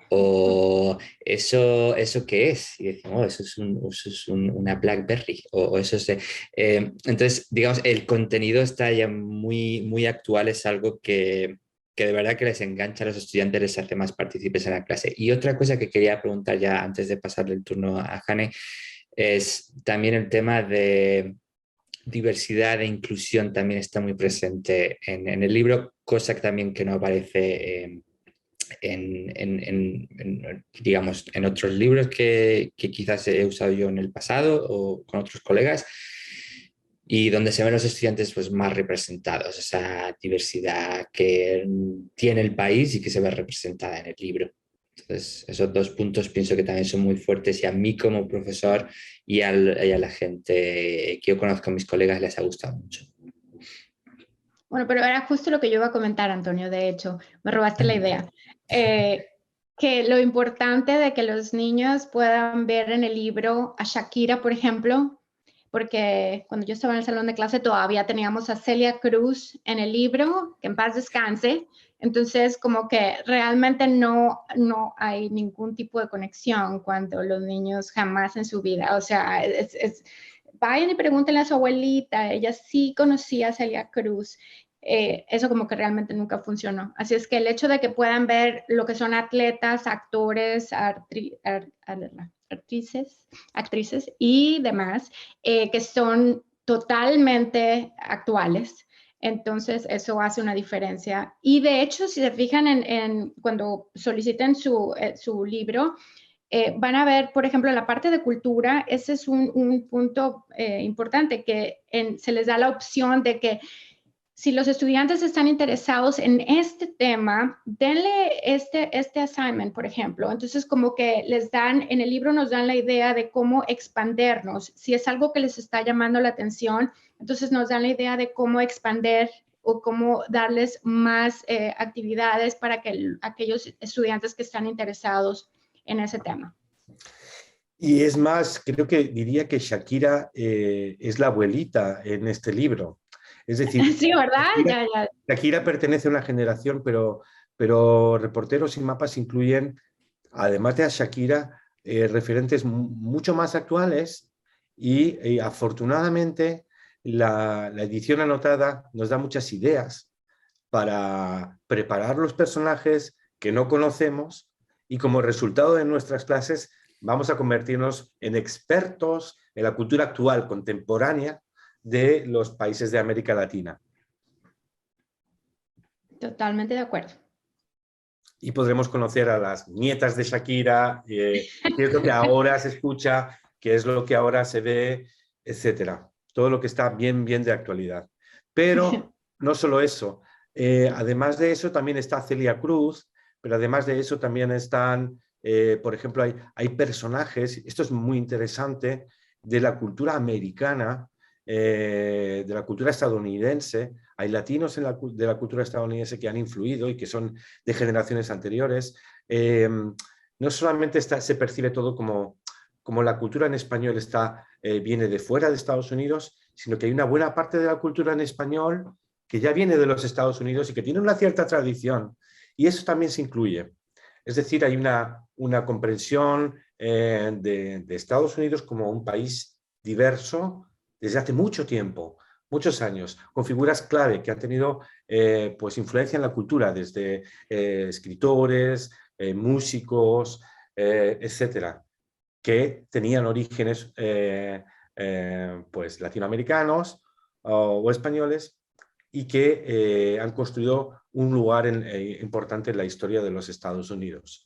O ¿eso qué es? Y decimos, eso es una BlackBerry. O eso es... entonces, digamos, el contenido está ya muy, muy actual, es algo que de verdad que les engancha a los estudiantes, les hace más partícipes en la clase. Y otra cosa que quería preguntar ya antes de pasarle el turno a Jane es también el tema de diversidad e inclusión también está muy presente en el libro, cosa que también que no aparece digamos, en otros libros que quizás he usado yo en el pasado o con otros colegas, y donde se ven los estudiantes pues, más representados, esa diversidad que tiene el país y que se ve representada en el libro. Entonces, esos dos puntos pienso que también son muy fuertes y a mí como profesor y a la gente que yo conozco, a mis colegas, les ha gustado mucho.
Bueno, pero era justo lo que yo iba a comentar, Antonio, de hecho, me robaste la idea. Que lo importante de que los niños puedan ver en el libro a Shakira, por ejemplo, porque cuando yo estaba en el salón de clase todavía teníamos a Celia Cruz en el libro, que en paz descanse. Entonces, como que realmente no hay ningún tipo de conexión cuando los niños jamás en su vida, o sea, vayan y pregúntenle a su abuelita, ella sí conocía a Celia Cruz. Eso como que realmente nunca funcionó. Así es que el hecho de que puedan ver lo que son atletas, actores, actrices y demás, que son totalmente actuales. Entonces, eso hace una diferencia. Y de hecho, si se fijan cuando soliciten su libro, van a ver, por ejemplo, en la parte de cultura, ese es un punto importante, que se les da la opción de que si los estudiantes están interesados en este tema, denle este assignment, por ejemplo. Entonces, como que en el libro nos dan la idea de cómo expandernos. Si es algo que les está llamando la atención, entonces nos dan la idea de cómo expander o cómo darles más actividades para que aquellos estudiantes que están interesados en ese tema.
Y es más, creo que diría que Shakira es la abuelita en este libro. Es decir,
sí, ¿verdad?
Shakira pertenece a una generación, pero Reporteros y Mapas incluyen, además de a Shakira, referentes mucho más actuales y afortunadamente la edición anotada nos da muchas ideas para preparar los personajes que no conocemos y como resultado de nuestras clases vamos a convertirnos en expertos en la cultura actual, contemporánea, de los países de América Latina.
Totalmente de acuerdo.
Y podremos conocer a las nietas de Shakira, qué es lo que ahora se escucha, qué es lo que ahora se ve, etcétera. Todo lo que está bien de actualidad. Pero no solo eso. Además de eso también está Celia Cruz, pero además de eso también están, por ejemplo, hay personajes, esto es muy interesante, de la cultura americana, de la cultura estadounidense. Hay latinos de la cultura estadounidense que han influido y que son de generaciones anteriores. No solamente se percibe todo como la cultura en español viene de fuera de Estados Unidos, sino que hay una buena parte de la cultura en español que ya viene de los Estados Unidos y que tiene una cierta tradición, y eso también se incluye. Es decir, hay una comprensión de Estados Unidos como un país diverso desde hace mucho tiempo, muchos años, con figuras clave que han tenido pues influencia en la cultura, desde escritores, músicos, etcétera, que tenían orígenes pues latinoamericanos o españoles y que han construido un lugar importante en la historia de los Estados Unidos.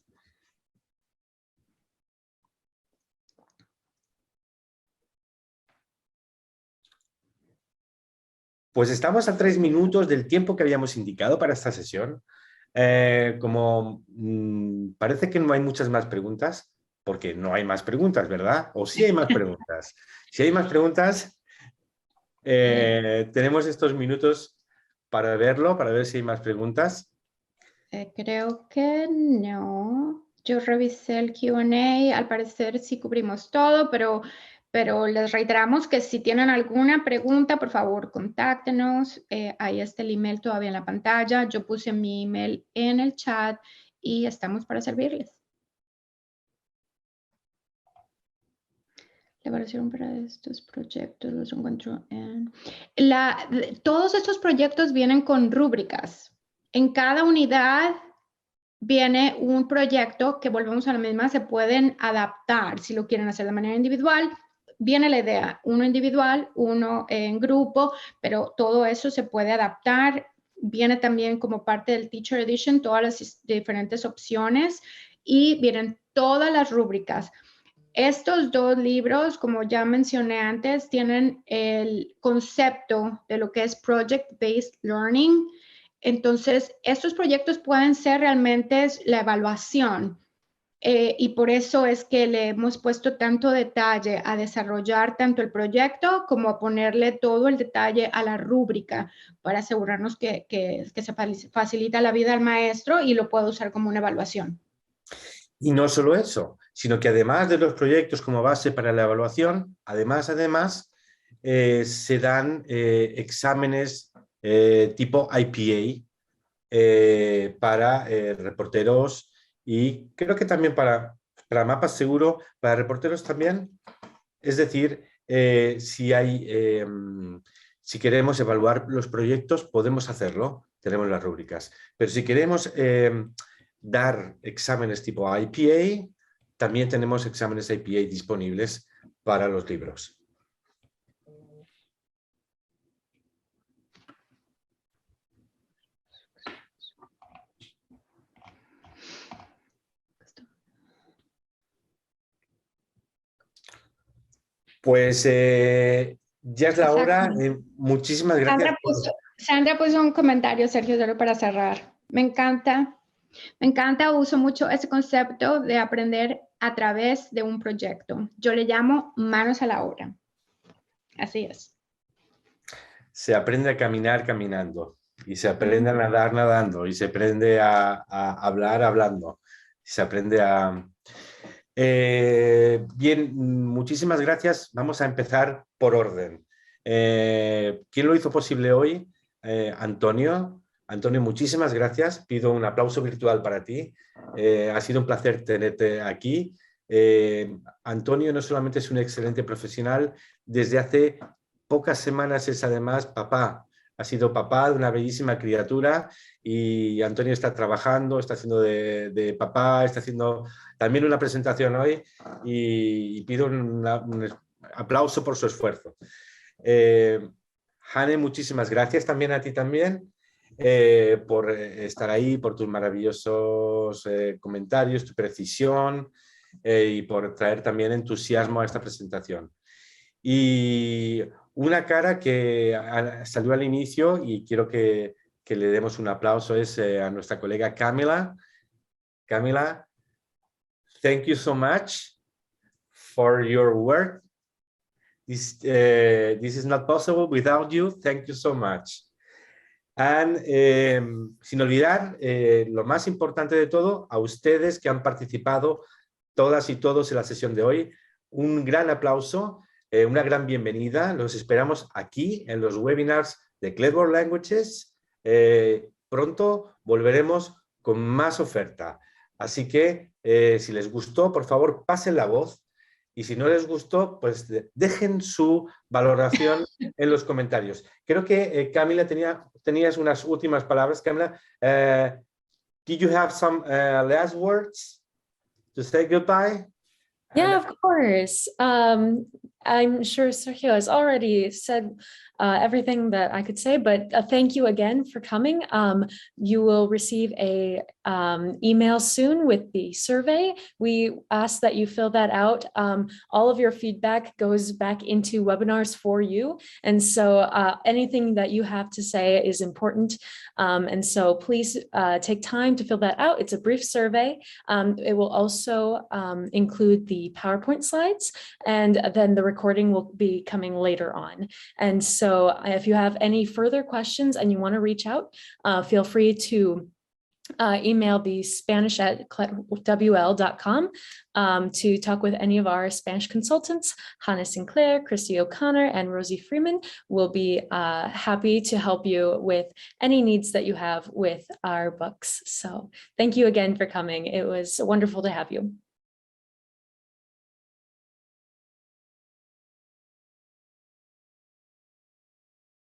Pues estamos a 3 minutos del tiempo que habíamos indicado para esta sesión. Como parece que no hay muchas más preguntas, porque no hay más preguntas, ¿verdad? ¿O sí hay más preguntas? Si hay más preguntas, tenemos estos minutos para verlo, para ver si hay más preguntas.
Creo que no. Yo revisé el Q&A, al parecer sí cubrimos todo, pero les reiteramos que si tienen alguna pregunta, por favor, contáctenos. Ahí está el email todavía en la pantalla. Yo puse mi email en el chat y estamos para servirles. La evaluación para estos proyectos los encuentro en... Todos estos proyectos vienen con rúbricas. En cada unidad viene un proyecto que, volvemos a la misma, se pueden adaptar si lo quieren hacer de manera individual. Viene la idea, uno individual, uno en grupo, pero todo eso se puede adaptar. Viene también como parte del Teacher Edition todas las diferentes opciones y vienen todas las rúbricas. Estos dos libros, como ya mencioné antes, tienen el concepto de lo que es Project-Based Learning. Entonces, estos proyectos pueden ser realmente la evaluación y por eso es que le hemos puesto tanto detalle a desarrollar tanto el proyecto como a ponerle todo el detalle a la rúbrica para asegurarnos que se facilita la vida al maestro y lo puede usar como una evaluación.
Y no solo eso, sino que además de los proyectos como base para la evaluación, además se dan exámenes tipo IPA para reporteros y creo que también para mapas seguro, para reporteros también. Es decir, si queremos evaluar los proyectos, podemos hacerlo, tenemos las rúbricas. Pero si queremos dar exámenes tipo IPA, también tenemos exámenes IPA disponibles para los libros. Pues ya es la hora. Muchísimas gracias.
Sandra puso un comentario, Sergio, solo para cerrar. Me encanta, uso mucho ese concepto de aprender a través de un proyecto. Yo le llamo manos a la obra. Así es.
Se aprende a caminar caminando, y se aprende a nadar nadando, y se aprende a hablar hablando, y se aprende a... Bien, muchísimas gracias. Vamos a empezar por orden. ¿Quién lo hizo posible hoy? Antonio. Antonio, muchísimas gracias. Pido un aplauso virtual para ti. Ha sido un placer tenerte aquí. Antonio no solamente es un excelente profesional, desde hace pocas semanas es además papá. Ha sido papá de una bellísima criatura y Antonio está trabajando, está haciendo de papá, está haciendo también una presentación hoy y pido un aplauso por su esfuerzo. Hane, muchísimas gracias también a ti también por estar ahí, por tus maravillosos comentarios, tu precisión y por traer también entusiasmo a esta presentación. Y una cara que salió al inicio y quiero que le demos un aplauso es a nuestra colega Camila. Camila, thank you so much for your work. This is not possible without you. Thank you so much. And, sin olvidar, lo más importante de todo, a ustedes que han participado, todas y todos en la sesión de hoy, un gran aplauso. Una gran bienvenida. Los esperamos aquí en los webinars de Clever Languages. Pronto volveremos con más oferta. Así que si les gustó, por favor, pasen la voz. Y si no les gustó, pues dejen su valoración en los comentarios. Creo que Camila tenías unas últimas palabras. Camila, did you have some last words to say goodbye?
Yeah, of course. I'm sure Sergio has already said everything that I could say, but thank you again for coming. You will receive a email soon with the survey. We ask that you fill that out. All of your feedback goes back into webinars for you. And so anything that you have to say is important. And so please take time to fill that out. It's a brief survey. It will also include the PowerPoint slides, and then the recording will be coming later on. And so if you have any further questions and you want to reach out, feel free to email the Spanish@wl.com to talk with any of our Spanish consultants. Hannah Sinclair, Christy O'Connor, and Rosie Freeman will be happy to help you with any needs that you have with our books. So thank you again for coming. It was wonderful to have you.